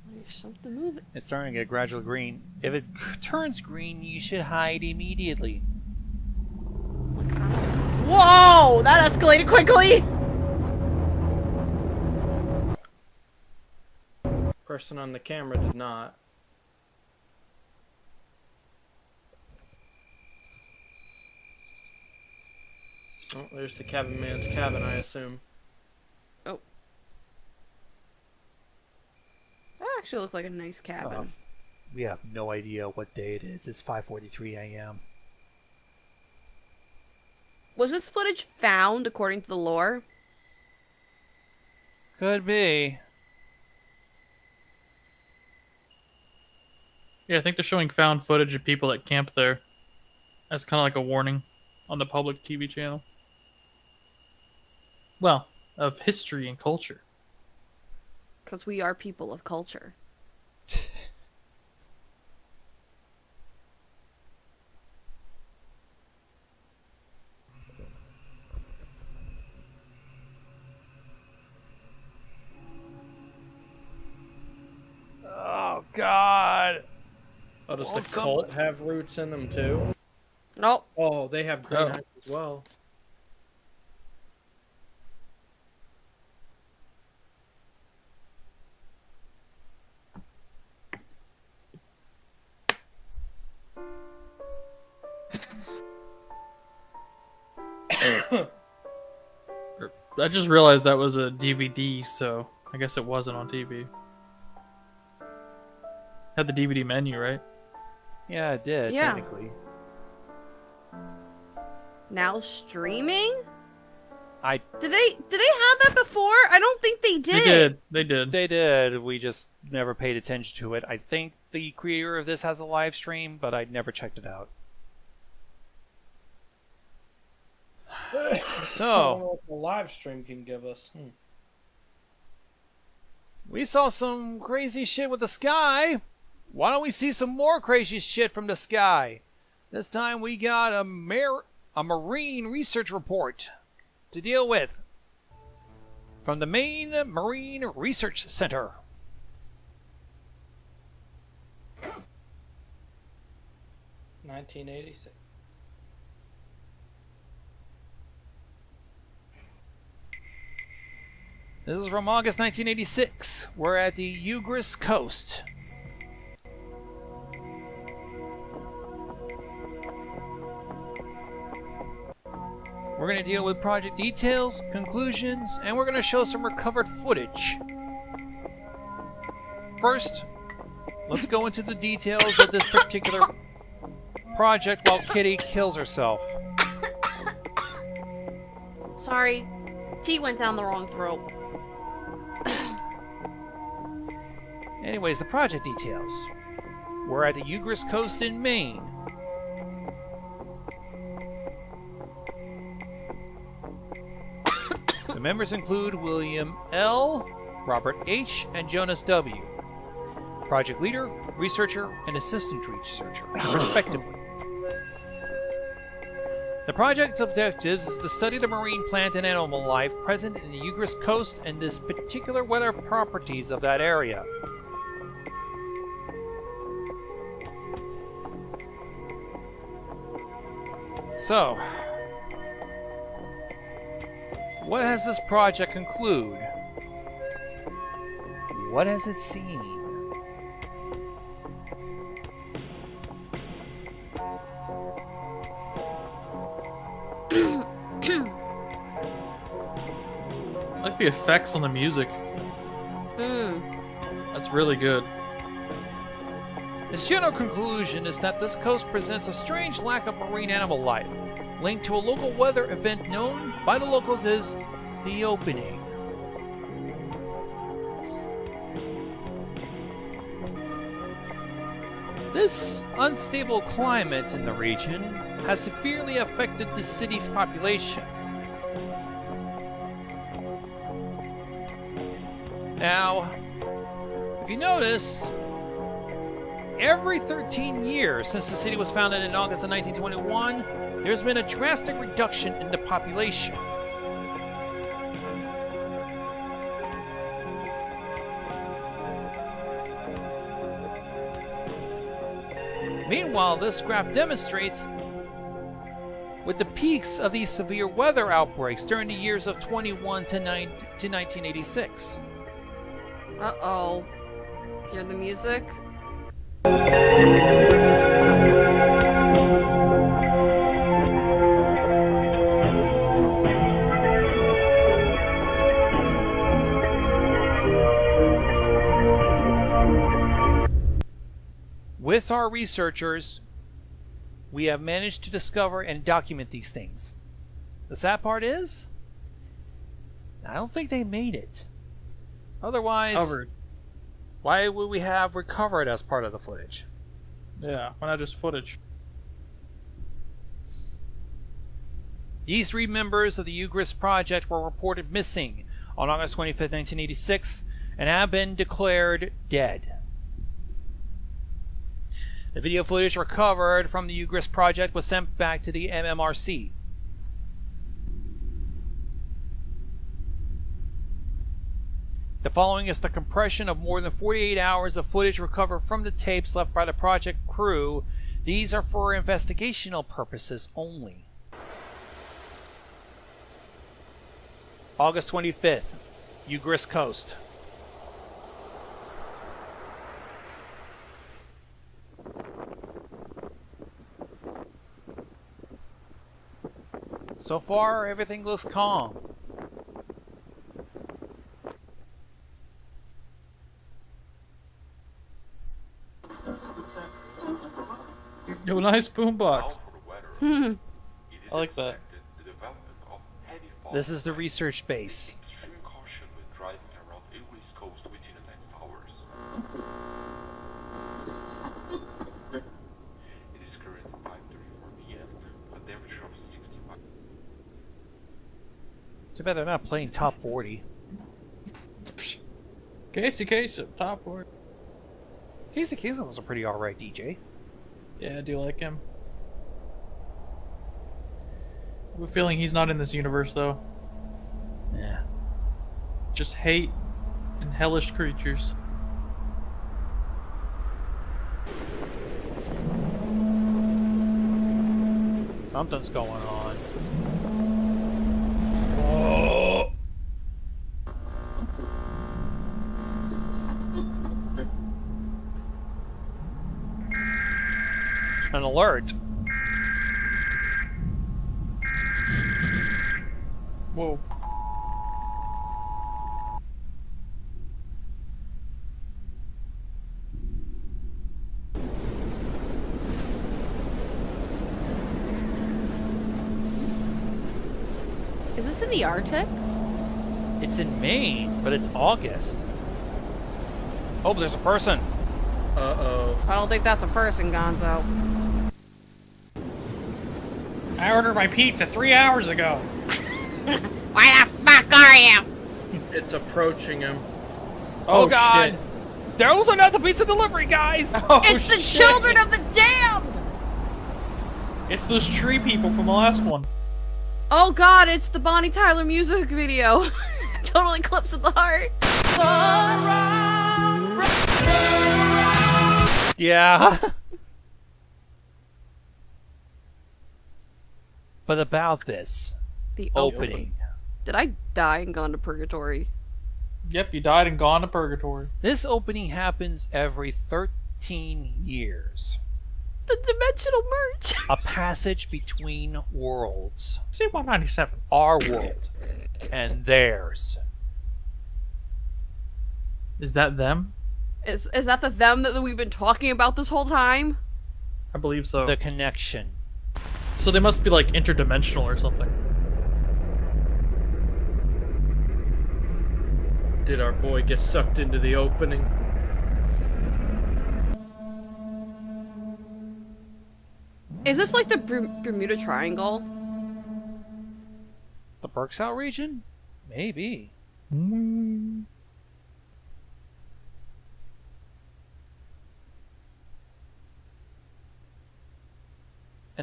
[SPEAKER 5] There's something moving.
[SPEAKER 1] It's starting to get gradually green. If it turns green, you should hide immediately.
[SPEAKER 5] Whoa! That escalated quickly!
[SPEAKER 2] Person on the camera did not. Oh, there's the cabin man's cabin, I assume.
[SPEAKER 5] Oh. That actually looks like a nice cabin.
[SPEAKER 1] We have no idea what day it is. It's 5:43 a.m.
[SPEAKER 5] Was this footage found according to the lore?
[SPEAKER 1] Could be.
[SPEAKER 4] Yeah, I think they're showing found footage of people that camp there. That's kind of like a warning on the public TV channel. Well, of history and culture.
[SPEAKER 5] Because we are people of culture.
[SPEAKER 1] Oh God!
[SPEAKER 2] Oh, does the cult have roots in them too?
[SPEAKER 5] Nope.
[SPEAKER 2] Oh, they have green eyes as well.
[SPEAKER 4] I just realized that was a DVD, so I guess it wasn't on TV. Had the DVD menu, right?
[SPEAKER 1] Yeah, it did.
[SPEAKER 5] Yeah.
[SPEAKER 1] Technically.
[SPEAKER 5] Now streaming?
[SPEAKER 1] I.
[SPEAKER 5] Did they have that before? I don't think they did.
[SPEAKER 4] They did.
[SPEAKER 1] They did. We just never paid attention to it. I think the creator of this has a live stream, but I never checked it out.
[SPEAKER 2] I don't
[SPEAKER 1] So,
[SPEAKER 2] know what the live stream can give us.
[SPEAKER 1] we saw some crazy shit with the sky. Why don't we see some more crazy shit from the sky? This time we got a marine research report to deal with from the Maine Marine Research Center.
[SPEAKER 2] $1986.
[SPEAKER 1] This is from August 1986. We're at the Ugris coast. We're going to deal with project details, conclusions, and we're going to show some recovered footage. First, let's go into the details of this particular project while Kitty kills herself.
[SPEAKER 5] Sorry. Tea went down the wrong throat.
[SPEAKER 1] Anyways, the project details. We're at the Ugris coast in Maine. The members include William L., Robert H., and Jonas W. Project leader, researcher, and assistant researcher, respectively. The project's objectives is to study the marine plant and animal life present in the Ugris coast and this particular weather properties of that area. So, what has this project conclude? What has it seen?
[SPEAKER 4] I like the effects on the music. That's really good.
[SPEAKER 1] Its general conclusion is that this coast presents a strange lack of marine animal life, linked to a local weather event known by the locals as the opening. This unstable climate in the region has severely affected the city's population. Now, if you notice, every 13 years since the city was founded in August of 1921, there's been a drastic reduction in the population. Meanwhile, this graph demonstrates with the peaks of these severe weather outbreaks during the years of 21 to 1986.
[SPEAKER 5] Uh-oh. Hear the music?
[SPEAKER 1] With our researchers, we have managed to discover and document these things. The sad part is, I don't think they made it. Otherwise,
[SPEAKER 4] Covered.
[SPEAKER 1] why would we have recovered as part of the footage?
[SPEAKER 4] Yeah, why not just footage?
[SPEAKER 1] These 3 members of the UGRIS project were reported missing on August 25th, 1986, and have been declared dead. The video footage recovered from the UGRIS project was sent back to the MMRC. The following is the compression of more than 48 hours of footage recovered from the tapes left by the project crew. These are for investigational purposes only. August 25th, UGRIS Coast. So far, everything looks calm.
[SPEAKER 4] Yo, nice boombox.
[SPEAKER 5] Hmm.
[SPEAKER 4] I like that.
[SPEAKER 1] This is the research base.
[SPEAKER 6] Extreme caution when driving around Italy's coast within the next hours. It is currently 5:34 p.m. with a temperature of 65.
[SPEAKER 1] Too bad they're not playing top 40.
[SPEAKER 4] Casey, top board.
[SPEAKER 1] Casey Kasem was a pretty alright DJ.
[SPEAKER 4] Yeah, I do like him. I have a feeling he's not in this universe, though.
[SPEAKER 1] Yeah.
[SPEAKER 4] Just hate and hellish creatures.
[SPEAKER 1] Something's going on.
[SPEAKER 4] Oh.
[SPEAKER 1] An alert.
[SPEAKER 4] Whoa.
[SPEAKER 5] Is this in the Arctic?
[SPEAKER 1] It's in Maine, but it's August. Oh, there's a person.
[SPEAKER 2] Uh-oh.
[SPEAKER 5] I don't think that's a person, Gonzo.
[SPEAKER 4] I ordered my pizza 3 hours ago.
[SPEAKER 5] Why the fuck are you?
[SPEAKER 2] It's approaching him.
[SPEAKER 1] Oh, God.
[SPEAKER 4] Shit.
[SPEAKER 1] Those are not the pizza delivery guys.
[SPEAKER 4] Oh,
[SPEAKER 5] It's the
[SPEAKER 4] shit.
[SPEAKER 5] children of the damned!
[SPEAKER 4] It's those tree people from the last one.
[SPEAKER 5] Oh god, it's the Bonnie Tyler music video. Totally clips of the heart.
[SPEAKER 1] Yeah. But about this
[SPEAKER 5] The
[SPEAKER 1] opening.
[SPEAKER 5] Did I die and gone to purgatory?
[SPEAKER 4] Yep, you died and gone to purgatory.
[SPEAKER 1] This opening happens every 13 years.
[SPEAKER 5] The dimensional merge.
[SPEAKER 1] A passage between worlds.
[SPEAKER 4] C-197.
[SPEAKER 1] Our world and theirs.
[SPEAKER 4] Is that them?
[SPEAKER 5] Is that the them that we've been talking about this whole time?
[SPEAKER 4] I believe so.
[SPEAKER 1] The connection.
[SPEAKER 4] So they must be like interdimensional or something.
[SPEAKER 2] Did our boy get sucked into the opening?
[SPEAKER 5] Is this like the Bermuda Triangle?
[SPEAKER 1] The Berksau region? Maybe. And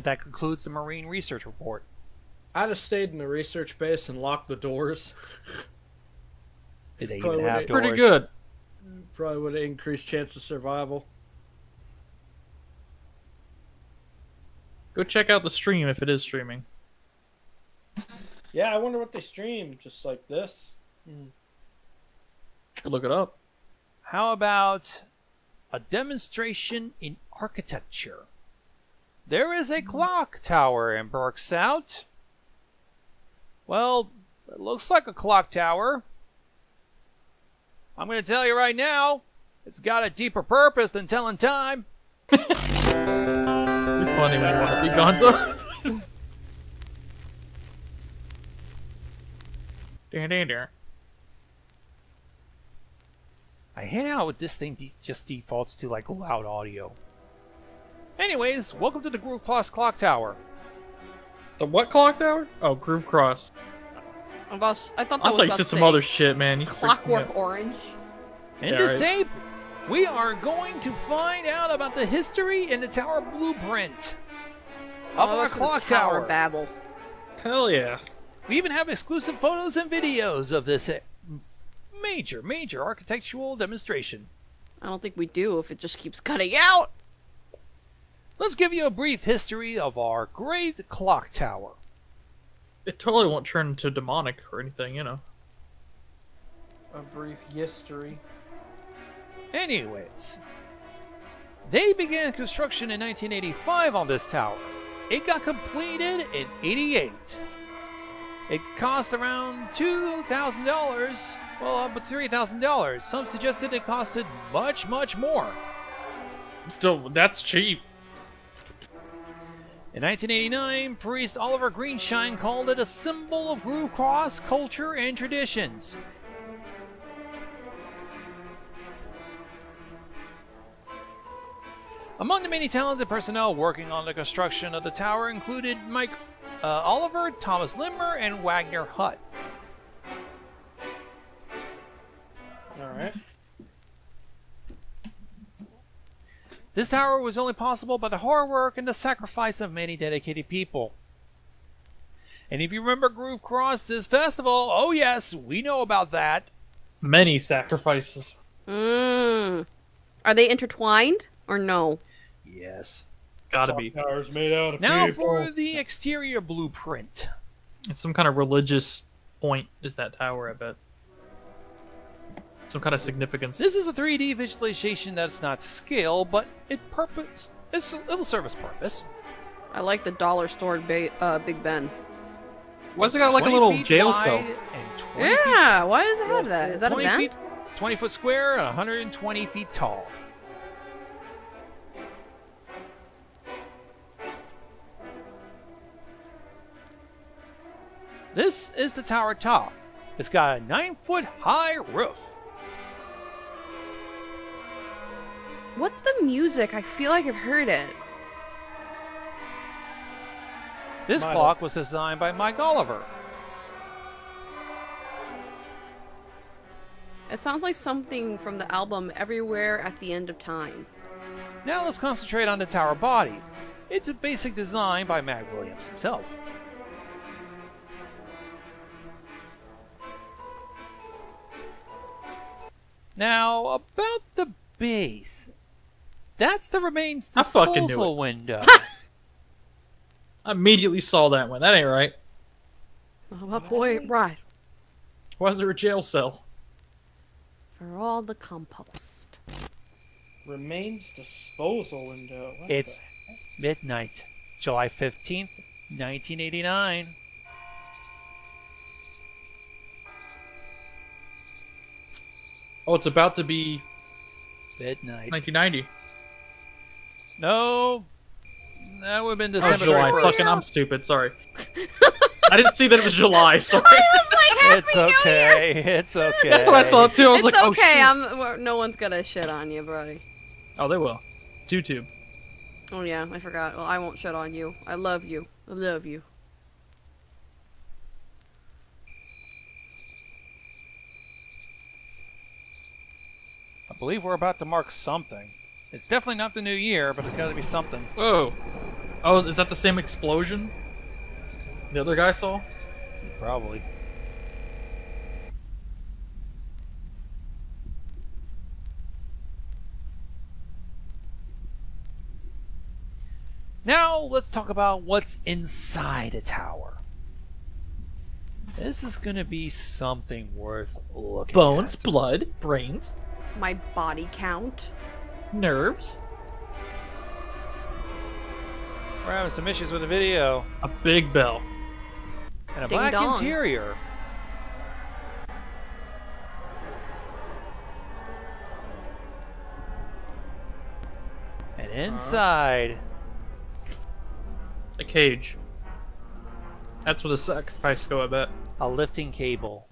[SPEAKER 1] that concludes the Marine Research Report.
[SPEAKER 2] I'd have stayed in the research base and locked the doors.
[SPEAKER 1] Did they
[SPEAKER 2] Probably
[SPEAKER 1] even have
[SPEAKER 2] would've-
[SPEAKER 1] doors?
[SPEAKER 4] Pretty good.
[SPEAKER 2] Probably would have increased chance of survival.
[SPEAKER 4] Go check out the stream if it is streaming.
[SPEAKER 2] Yeah, I wonder what they stream. Just like this.
[SPEAKER 4] Should look it up.
[SPEAKER 1] How about a demonstration in architecture? There is a clock tower in Berksout. Well, it looks like a clock tower. I'm going to tell you right now, it's got a deeper purpose than telling time.
[SPEAKER 4] You're funny when you want to be Gonzo. There.
[SPEAKER 1] I hate how this thing just defaults to like loud audio. Anyways, welcome to the Groove Plus Clock Tower.
[SPEAKER 4] The what clock tower? Oh, Groove Cross.
[SPEAKER 5] I thought that
[SPEAKER 4] I
[SPEAKER 5] was
[SPEAKER 4] thought you
[SPEAKER 5] about
[SPEAKER 4] said
[SPEAKER 5] to
[SPEAKER 4] some
[SPEAKER 5] say
[SPEAKER 4] other shit, man. You freaked me
[SPEAKER 5] Clockwork
[SPEAKER 4] out.
[SPEAKER 5] Orange.
[SPEAKER 1] In
[SPEAKER 4] Yeah,
[SPEAKER 1] this
[SPEAKER 4] right.
[SPEAKER 1] tape, we are going to find out about the history and the tower blueprint of our
[SPEAKER 5] this is
[SPEAKER 1] clock
[SPEAKER 5] Tower
[SPEAKER 1] tower.
[SPEAKER 5] Babble.
[SPEAKER 4] Hell yeah.
[SPEAKER 1] We even have exclusive photos and videos of this major architectural demonstration.
[SPEAKER 5] I don't think we do if it just keeps cutting out.
[SPEAKER 1] Let's give you a brief history of our great clock tower.
[SPEAKER 4] It totally won't turn into demonic or anything, you know.
[SPEAKER 2] A brief history.
[SPEAKER 1] Anyways, they began construction in 1985 on this tower. It got completed in 88. It cost around $2,000, well, up to $3,000. Some suggested it costed much more.
[SPEAKER 4] So that's cheap.
[SPEAKER 1] In 1989, priest Oliver Greenshine called it a symbol of Groove Cross culture and traditions. Among the many talented personnel working on the construction of the tower included Mike Oliver, Thomas Limmer, and Wagner Hutt.
[SPEAKER 2] Alright.
[SPEAKER 1] This tower was only possible by the hard work and the sacrifice of many dedicated people. And if you remember Groove Cross's festival, oh yes, we know about that.
[SPEAKER 4] Many sacrifices.
[SPEAKER 5] Are they intertwined or no?
[SPEAKER 1] Yes.
[SPEAKER 4] Gotta be.
[SPEAKER 2] Towers made out of
[SPEAKER 1] Now
[SPEAKER 2] people.
[SPEAKER 1] for the exterior blueprint.
[SPEAKER 4] It's some kind of religious point, is that tower, I bet. Some kind of significance.
[SPEAKER 1] This is a 3D visualization that's not to scale, but it'll serve its purpose.
[SPEAKER 5] I like the dollar store Big Ben.
[SPEAKER 4] Why's it got like a
[SPEAKER 1] 20
[SPEAKER 4] little
[SPEAKER 1] feet
[SPEAKER 4] jail
[SPEAKER 1] wide
[SPEAKER 4] cell?
[SPEAKER 1] And 20
[SPEAKER 5] Yeah, why does it have that? Is that a
[SPEAKER 1] 20
[SPEAKER 5] vent?
[SPEAKER 1] feet, 20 foot square and 120 feet tall. This is the tower top. It's got a 9-foot high roof.
[SPEAKER 5] What's the music? I feel like I've heard it.
[SPEAKER 1] This
[SPEAKER 2] Mike.
[SPEAKER 1] clock was designed by Mike Oliver.
[SPEAKER 5] It sounds like something from the album Everywhere at the End of Time.
[SPEAKER 1] Now let's concentrate on the tower body. It's a basic design by Matt Williams himself. Now, about the base. That's the remains
[SPEAKER 4] I fucking knew
[SPEAKER 1] disposal
[SPEAKER 4] it.
[SPEAKER 1] window.
[SPEAKER 4] I immediately saw that one. That ain't right.
[SPEAKER 5] Oh, my boy, right.
[SPEAKER 4] Why is there a jail cell?
[SPEAKER 5] For all the compost.
[SPEAKER 2] Remains disposal window. What
[SPEAKER 1] It's
[SPEAKER 2] the-
[SPEAKER 1] midnight, July 15th, 1989.
[SPEAKER 4] Oh, it's about to be
[SPEAKER 1] Midnight.
[SPEAKER 4] 1990.
[SPEAKER 1] No, that would have been
[SPEAKER 4] Oh,
[SPEAKER 1] December
[SPEAKER 4] July.
[SPEAKER 1] 31st.
[SPEAKER 4] Fucking, I'm stupid. Sorry. I didn't see that it was July. Sorry.
[SPEAKER 1] It's okay. It's okay.
[SPEAKER 4] That's what I thought too. I was
[SPEAKER 5] It's
[SPEAKER 4] like,
[SPEAKER 5] okay.
[SPEAKER 4] oh shit.
[SPEAKER 5] No one's gonna shit on you, buddy.
[SPEAKER 4] Oh, they will. It's YouTube.
[SPEAKER 5] Oh yeah, I forgot. Well, I won't shit on you. I love you. I love you.
[SPEAKER 1] I believe we're about to mark something. It's definitely not the new year, but it's got to be something.
[SPEAKER 4] Whoa. Oh, is that the same explosion the other guy saw?
[SPEAKER 1] Probably. Now let's talk about what's inside a tower.
[SPEAKER 7] This is gonna be something worth looking
[SPEAKER 4] Bones,
[SPEAKER 7] at.
[SPEAKER 4] blood, brains,
[SPEAKER 5] My body count.
[SPEAKER 4] nerves.
[SPEAKER 7] We're having some issues with the video.
[SPEAKER 4] A big bell.
[SPEAKER 7] And a
[SPEAKER 5] Ding
[SPEAKER 7] black
[SPEAKER 5] dong.
[SPEAKER 7] interior. And inside,
[SPEAKER 4] A cage. That's what a sacrifice go, I bet.
[SPEAKER 7] a lifting cable.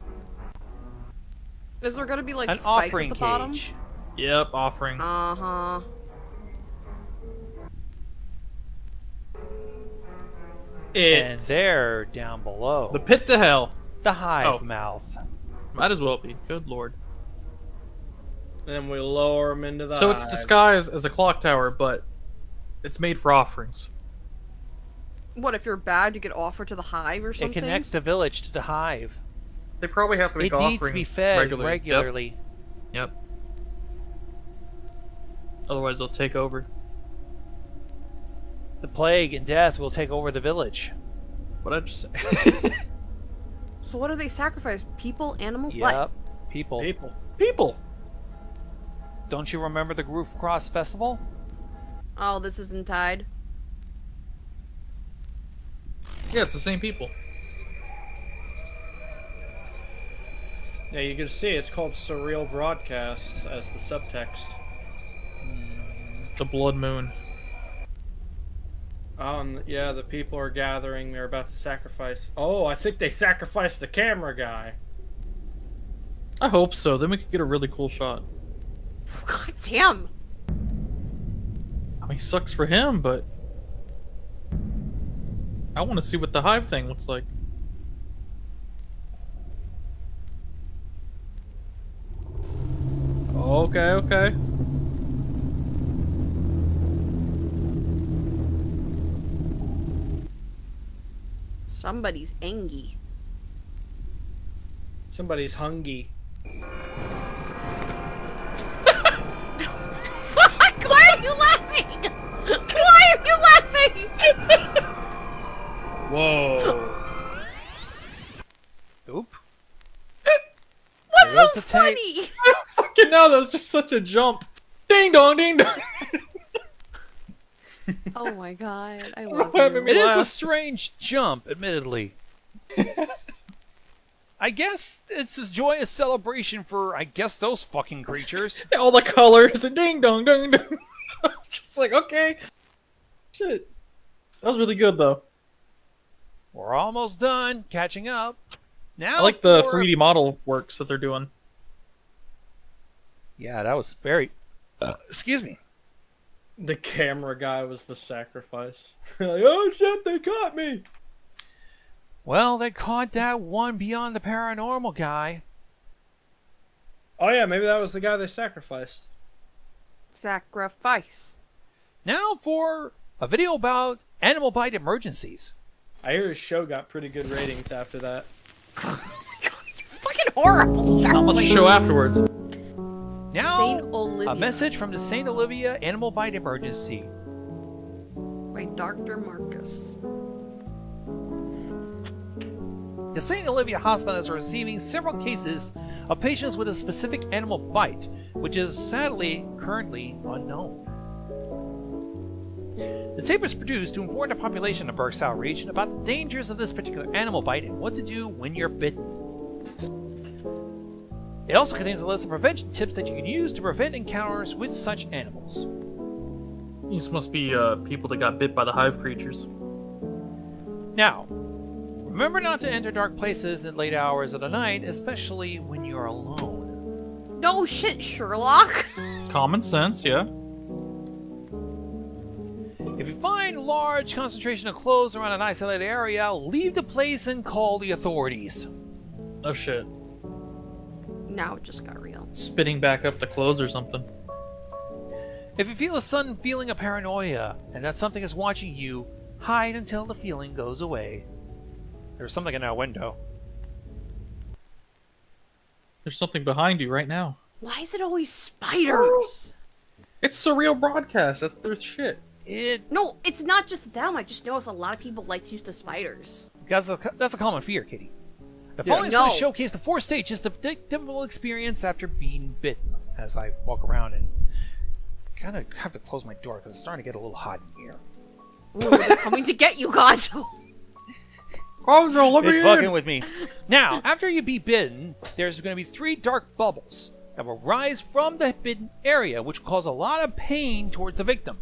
[SPEAKER 5] Is there gonna be like
[SPEAKER 7] An
[SPEAKER 5] spikes at
[SPEAKER 7] offering
[SPEAKER 5] the bottom?
[SPEAKER 7] cage.
[SPEAKER 4] Yep, offering.
[SPEAKER 5] Uh-huh.
[SPEAKER 7] And there, down below,
[SPEAKER 4] The pit to hell.
[SPEAKER 7] the hive
[SPEAKER 4] Oh.
[SPEAKER 7] mouth.
[SPEAKER 4] Might as well be. Good lord.
[SPEAKER 2] Then we lower him into the
[SPEAKER 4] So it's
[SPEAKER 2] hive.
[SPEAKER 4] disguised as a clock tower, but it's made for offerings.
[SPEAKER 5] What if you're bad? You get offered to the hive or
[SPEAKER 7] It
[SPEAKER 5] something.
[SPEAKER 7] connects the village to the hive.
[SPEAKER 4] They probably have to make
[SPEAKER 7] It
[SPEAKER 4] offerings
[SPEAKER 7] needs to be fed
[SPEAKER 4] regularly.
[SPEAKER 7] regularly.
[SPEAKER 4] Yep. Otherwise, they'll take over.
[SPEAKER 7] The plague and death will take over the village.
[SPEAKER 4] What I just say?
[SPEAKER 5] So what do they sacrifice? People, animals,
[SPEAKER 7] Yep.
[SPEAKER 5] what?
[SPEAKER 7] People.
[SPEAKER 4] People.
[SPEAKER 7] Don't you remember the Groove Cross Festival?
[SPEAKER 5] Oh, this isn't tied.
[SPEAKER 4] Yeah, it's the same people.
[SPEAKER 2] Yeah, you can see it's called Surreal Broadcast as the subtext.
[SPEAKER 4] The blood moon.
[SPEAKER 2] Yeah, the people are gathering. They're about to sacrifice. Oh, I think they sacrificed the camera guy.
[SPEAKER 4] I hope so. Then we could get a really cool shot.
[SPEAKER 5] God damn.
[SPEAKER 4] I mean, sucks for him, but I want to see what the hive thing looks like. Okay, okay.
[SPEAKER 5] Somebody's angry.
[SPEAKER 2] Somebody's hungry.
[SPEAKER 5] Fuck! Why are you laughing? Why are you laughing?
[SPEAKER 2] Whoa.
[SPEAKER 7] Oop.
[SPEAKER 5] What's
[SPEAKER 7] There
[SPEAKER 5] so
[SPEAKER 7] goes the tape.
[SPEAKER 5] funny?
[SPEAKER 4] Fucking no, that was just such a jump. Ding dong, ding dong.
[SPEAKER 5] Oh my god, I love
[SPEAKER 4] having
[SPEAKER 5] you.
[SPEAKER 7] It is a
[SPEAKER 4] laugh.
[SPEAKER 7] strange jump, admittedly. I guess it's a joyous celebration for, I guess, those fucking creatures.
[SPEAKER 4] All the colors and ding dong, ding dong. I was just like, okay. Shit. That was really good, though.
[SPEAKER 7] We're almost done catching up. Now
[SPEAKER 4] I like the
[SPEAKER 7] for-
[SPEAKER 4] 3D model works that they're doing.
[SPEAKER 7] Yeah, that was very... excuse me.
[SPEAKER 2] The camera guy was the sacrifice. Like, oh shit, they caught me.
[SPEAKER 7] Well, they caught that one beyond the paranormal guy.
[SPEAKER 2] Oh yeah, maybe that was the guy they sacrificed.
[SPEAKER 5] Sacrifice.
[SPEAKER 7] Now for a video about animal bite emergencies.
[SPEAKER 2] I hear his show got pretty good ratings after that.
[SPEAKER 5] Fucking horrible.
[SPEAKER 4] Not much to show afterwards.
[SPEAKER 7] Now,
[SPEAKER 5] Saint Olivia.
[SPEAKER 7] a message from the St. Olivia Animal Bite Emergency.
[SPEAKER 5] By Dr. Marcus.
[SPEAKER 7] The St. Olivia Hospital is receiving several cases of patients with a specific animal bite, which is sadly currently unknown. The tape was produced to inform the population of Berkshire region about the dangers of this particular animal bite and what to do when you're bitten. It also contains a list of prevention tips that you can use to prevent encounters with such animals.
[SPEAKER 4] These must be people that got bit by the hive creatures.
[SPEAKER 7] Now, remember not to enter dark places in late hours of the night, especially when you're alone.
[SPEAKER 5] No shit, Sherlock.
[SPEAKER 4] Common sense, yeah.
[SPEAKER 7] If you find a large concentration of clothes around an isolated area, leave the place and call the authorities.
[SPEAKER 4] Oh shit.
[SPEAKER 5] Now it just got real.
[SPEAKER 4] Spitting back up the clothes or something.
[SPEAKER 7] If you feel a sudden feeling of paranoia and that something is watching you, hide until the feeling goes away. There's something in that window.
[SPEAKER 4] There's something behind you right now.
[SPEAKER 5] Why is it always spiders?
[SPEAKER 4] It's Surreal Broadcast. That's their shit.
[SPEAKER 5] No, it's not just them. I just noticed a lot of people like to use the spiders.
[SPEAKER 7] That's a common fear, Kitty. The following is going
[SPEAKER 5] No.
[SPEAKER 7] to showcase the 4 stages of the typical experience after being bitten. As I walk around and kind of have to close my door because it's starting to get a little hot in here.
[SPEAKER 5] Ooh, they're coming to get you, Gonzo.
[SPEAKER 4] Gonzo, let me
[SPEAKER 7] It's
[SPEAKER 4] in!
[SPEAKER 7] fucking with me. Now, after you be bitten, there's going to be 3 dark bubbles that will rise from the bitten area, which cause a lot of pain toward the victim.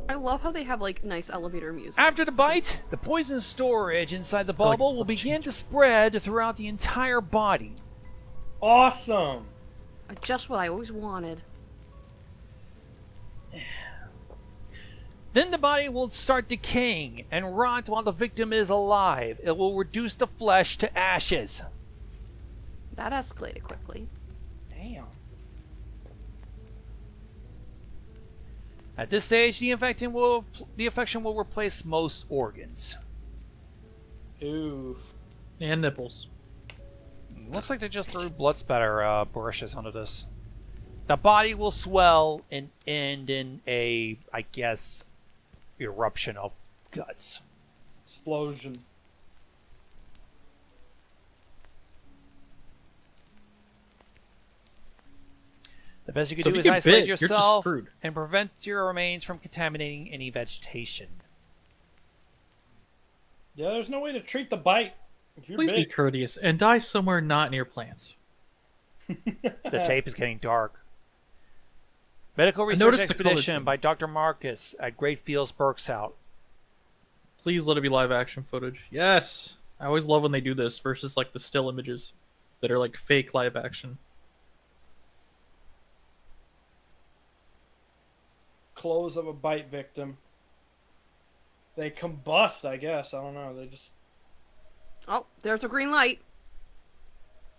[SPEAKER 5] I love how they have like nice elevator music.
[SPEAKER 7] After the bite, the poison storage inside the
[SPEAKER 4] like
[SPEAKER 7] bubble
[SPEAKER 4] it's
[SPEAKER 7] will
[SPEAKER 4] about to
[SPEAKER 7] begin
[SPEAKER 4] change.
[SPEAKER 7] to spread throughout the entire body.
[SPEAKER 2] Awesome.
[SPEAKER 5] Just what I always wanted.
[SPEAKER 7] Then the body will start decaying and rot while the victim is alive. It will reduce the flesh to ashes.
[SPEAKER 5] That escalated quickly.
[SPEAKER 2] Damn.
[SPEAKER 7] At this stage, the infection will replace most organs.
[SPEAKER 2] Oof.
[SPEAKER 4] And nipples.
[SPEAKER 7] Looks like they just threw blood spatter brushes onto this. The body will swell and end in a, I guess, eruption of guts.
[SPEAKER 2] Explosion.
[SPEAKER 7] The best you can
[SPEAKER 4] So
[SPEAKER 7] do
[SPEAKER 4] if
[SPEAKER 7] is
[SPEAKER 4] you get
[SPEAKER 7] isolate
[SPEAKER 4] bit, you're just
[SPEAKER 7] yourself
[SPEAKER 4] screwed.
[SPEAKER 7] and prevent your remains from contaminating any vegetation.
[SPEAKER 2] Yeah, there's no way to treat the bite. If you're
[SPEAKER 4] Please be
[SPEAKER 2] big.
[SPEAKER 4] courteous and die somewhere not near plants.
[SPEAKER 7] The tape is getting dark. Medical Research
[SPEAKER 4] noticed the colors
[SPEAKER 7] Expedition
[SPEAKER 4] thing.
[SPEAKER 7] by Dr. Marcus at Great Fields Berksout.
[SPEAKER 4] Please let it be live action footage. Yes! I always love when they do this versus like the still images that are like fake live action.
[SPEAKER 2] Clothes of a bite victim. They combust, I guess. I don't know. They just.
[SPEAKER 5] Oh, there's a green light.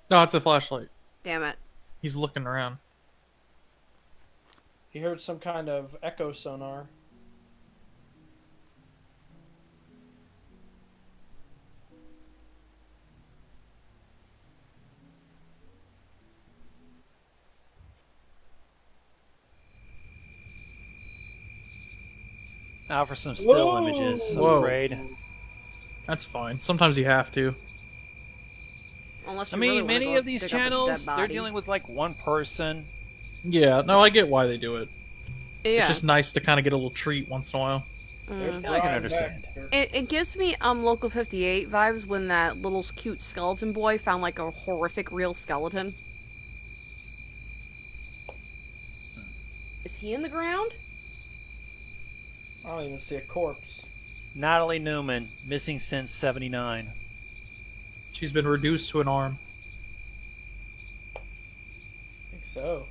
[SPEAKER 4] No, it's a flashlight.
[SPEAKER 5] Damn it.
[SPEAKER 4] He's looking around.
[SPEAKER 2] He heard some kind of echo sonar.
[SPEAKER 7] Now for some still
[SPEAKER 2] Whoa!
[SPEAKER 7] images, I'm
[SPEAKER 4] Whoa.
[SPEAKER 7] afraid.
[SPEAKER 4] That's fine. Sometimes you have to.
[SPEAKER 5] Unless
[SPEAKER 7] I
[SPEAKER 5] you
[SPEAKER 7] mean,
[SPEAKER 5] really wanna
[SPEAKER 7] many
[SPEAKER 5] go
[SPEAKER 7] of these
[SPEAKER 5] dig up a dead
[SPEAKER 7] channels, they're
[SPEAKER 5] body.
[SPEAKER 7] dealing with like one person.
[SPEAKER 4] Yeah, no, I get why they do it.
[SPEAKER 5] Yeah.
[SPEAKER 4] It's just nice to kind of get a little treat once in a while.
[SPEAKER 2] There's
[SPEAKER 7] Yeah, I can
[SPEAKER 2] Brian
[SPEAKER 7] understand.
[SPEAKER 2] Baxter.
[SPEAKER 5] It gives me Local 58 vibes when that little cute skeleton boy found like a horrific real skeleton. Is he in the ground?
[SPEAKER 2] I don't even see a corpse.
[SPEAKER 7] Natalie Newman, missing since 79.
[SPEAKER 4] She's been reduced to an arm.
[SPEAKER 2] I think so.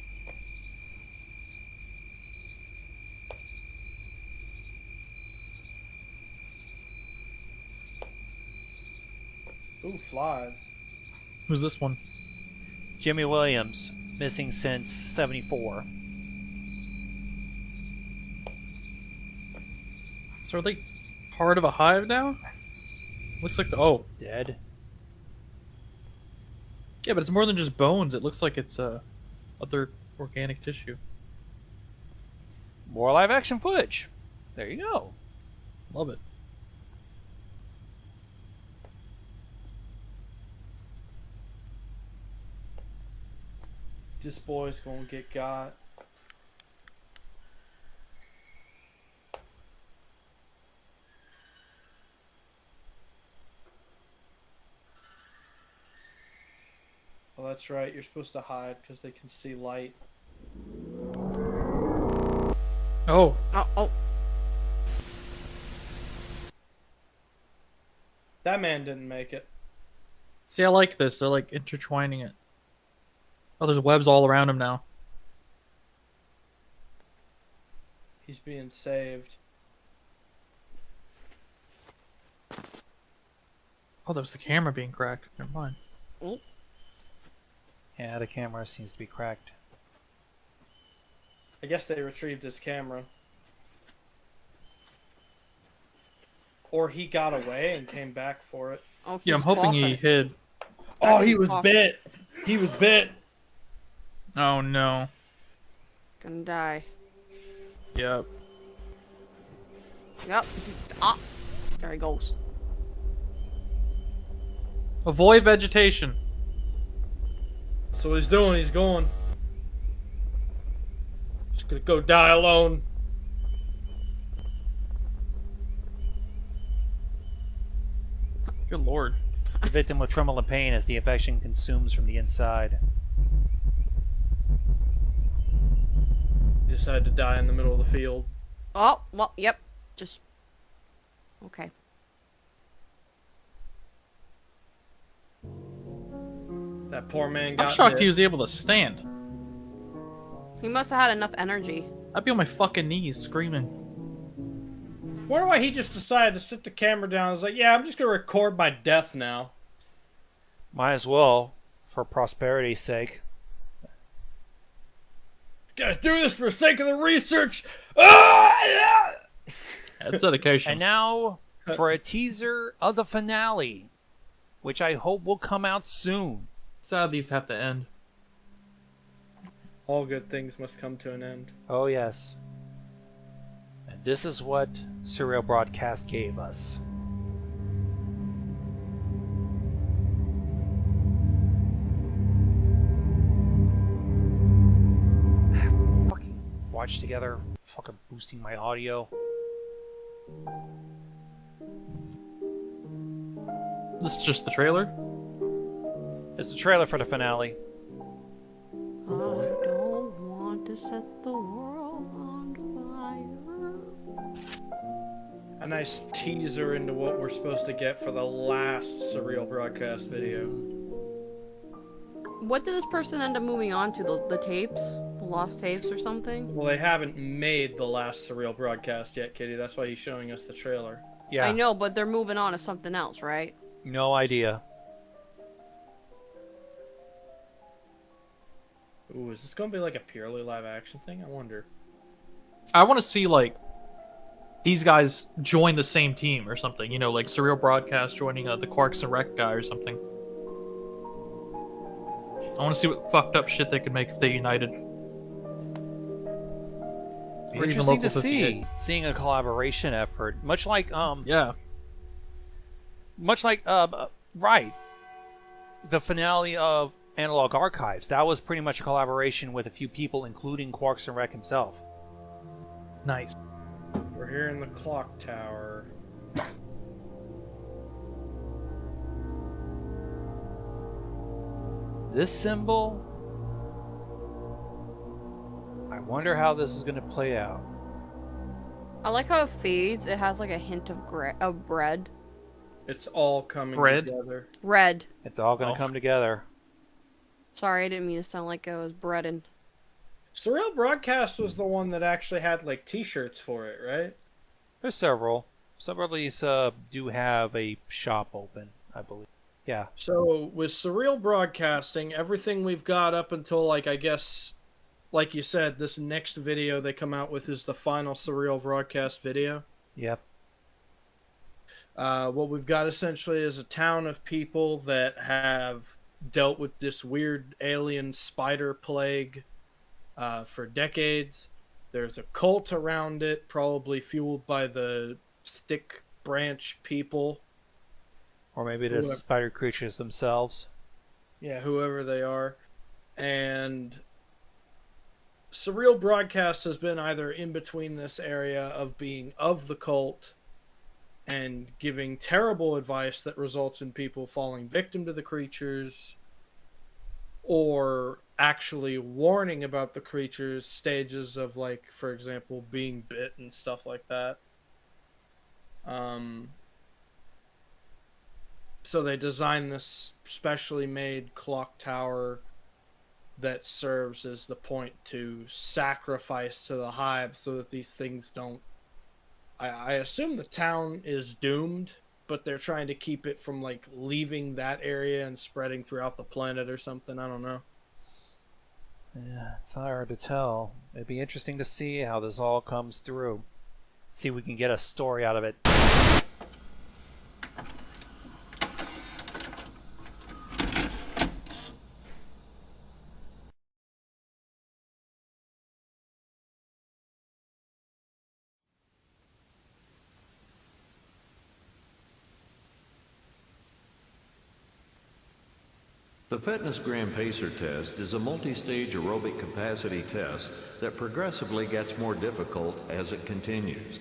[SPEAKER 2] Ooh, flies.
[SPEAKER 4] Who's this one?
[SPEAKER 7] Jimmy Williams, missing since 74.
[SPEAKER 4] So are they part of a hive now? Looks like the
[SPEAKER 7] Dead.
[SPEAKER 4] yeah, but it's more than just bones. It looks like it's other organic tissue.
[SPEAKER 7] More live action footage. There you go.
[SPEAKER 4] Love it.
[SPEAKER 2] This boy's gonna get got. Oh, that's right. You're supposed to hide because they can see light.
[SPEAKER 4] Oh,
[SPEAKER 5] Oh.
[SPEAKER 2] That man didn't make it.
[SPEAKER 4] see, I like this. They're like intertwining it. Oh, there's webs all around him now.
[SPEAKER 2] He's being saved.
[SPEAKER 4] Oh, that was the camera being cracked. Never mind.
[SPEAKER 7] Yeah, the camera seems to be cracked.
[SPEAKER 2] I guess they retrieved his camera. Or he got away and came back for it.
[SPEAKER 5] Oh,
[SPEAKER 4] Yeah, I'm
[SPEAKER 5] he's
[SPEAKER 4] hoping he
[SPEAKER 5] coughing.
[SPEAKER 4] hid.
[SPEAKER 2] Oh, he was
[SPEAKER 5] Coughing.
[SPEAKER 2] bit. He was bit.
[SPEAKER 4] Oh no.
[SPEAKER 5] Gonna die.
[SPEAKER 4] Yep.
[SPEAKER 5] Yep. Ah. There he goes.
[SPEAKER 4] Avoid vegetation.
[SPEAKER 2] That's what he's doing. He's going. Just gonna go die alone.
[SPEAKER 4] Good lord.
[SPEAKER 7] The victim will tremble in pain as the infection consumes from the inside.
[SPEAKER 2] He decided to die in the middle of the field.
[SPEAKER 5] Oh, well, yep. Just. Okay.
[SPEAKER 2] That poor man got
[SPEAKER 4] I'm shocked
[SPEAKER 2] hit.
[SPEAKER 4] he was able to stand.
[SPEAKER 5] He must have had enough energy.
[SPEAKER 4] I'd be on my fucking knees screaming.
[SPEAKER 2] Wonder why he just decided to sit the camera down. I was like, yeah, I'm just gonna record my death now.
[SPEAKER 7] Might as well, for prosperity's sake.
[SPEAKER 2] Gotta do this for the sake of the research. Ah, yeah!
[SPEAKER 4] That's dedication.
[SPEAKER 7] And now for a teaser of the finale, which I hope will come out soon.
[SPEAKER 4] Sad these have to end.
[SPEAKER 2] All good things must come to an end.
[SPEAKER 7] Oh yes. And this is what Surreal Broadcast gave us. Fucking watch together, fucking boosting my audio.
[SPEAKER 4] This is just the trailer?
[SPEAKER 7] It's the trailer for the finale.
[SPEAKER 5] I don't want to set the world on fire.
[SPEAKER 2] A nice teaser into what we're supposed to get for the last Surreal Broadcast video.
[SPEAKER 5] What did this person end up moving on to? The tapes? The lost tapes or something?
[SPEAKER 2] Well, they haven't made the last Surreal Broadcast yet, Kitty. That's why he's showing us the trailer.
[SPEAKER 7] Yeah.
[SPEAKER 5] I know, but they're moving on to something else, right?
[SPEAKER 7] No idea.
[SPEAKER 2] Ooh, is this gonna be like a purely live action thing? I wonder.
[SPEAKER 4] I want to see, like, these guys join the same team or something. You know, like Surreal Broadcast joining the Quarks and Rec guy or something. I want to see what fucked up shit they could make if they united. Or even
[SPEAKER 7] Interesting
[SPEAKER 4] Local
[SPEAKER 7] to
[SPEAKER 4] 58.
[SPEAKER 7] see, seeing a collaboration effort, much like
[SPEAKER 4] Yeah.
[SPEAKER 7] right, the finale of Analog Archives. That was pretty much a collaboration with a few people, including Quarks and Rec himself.
[SPEAKER 4] Nice.
[SPEAKER 2] We're here in the clock tower.
[SPEAKER 7] This symbol, I wonder how this is going to play out.
[SPEAKER 5] I like how it fades. It has like a hint of bread.
[SPEAKER 2] It's all coming
[SPEAKER 4] Bread?
[SPEAKER 2] together.
[SPEAKER 5] Red.
[SPEAKER 7] It's all going to come together.
[SPEAKER 5] Sorry, I didn't mean to sound like I was breading.
[SPEAKER 2] Surreal Broadcast was the one that actually had like t-shirts for it, right?
[SPEAKER 7] There's several. Several of these do have a shop open, I believe. Yeah.
[SPEAKER 2] So with Surreal Broadcasting, everything we've got up until like I guess, like you said, this next video they come out with is the final Surreal Broadcast video.
[SPEAKER 7] Yep.
[SPEAKER 2] What we've got essentially is a town of people that have dealt with this weird alien spider plague for decades. There's a cult around it, probably fueled by the stick branch people.
[SPEAKER 7] Or maybe the
[SPEAKER 2] Whoever.
[SPEAKER 7] spider creatures themselves.
[SPEAKER 2] Yeah, whoever they are. And Surreal Broadcast has been either in between this area of being of the cult and giving terrible advice that results in people falling victim to the creatures, or actually warning about the creatures, stages of, like, for example, being bit and stuff like that. So they designed this specially made clock tower that serves as the point to sacrifice to the hive so that these things don't... I assume the town is doomed, but they're trying to keep it from, like, leaving that area and spreading throughout the planet or something. I don't know.
[SPEAKER 7] Yeah, it's hard to tell. It'd be interesting to see how this all comes through. See if we can get a story out of it.
[SPEAKER 8] The Fitness Gram Pacer test is a multi-stage aerobic capacity test that progressively gets more difficult as it continues.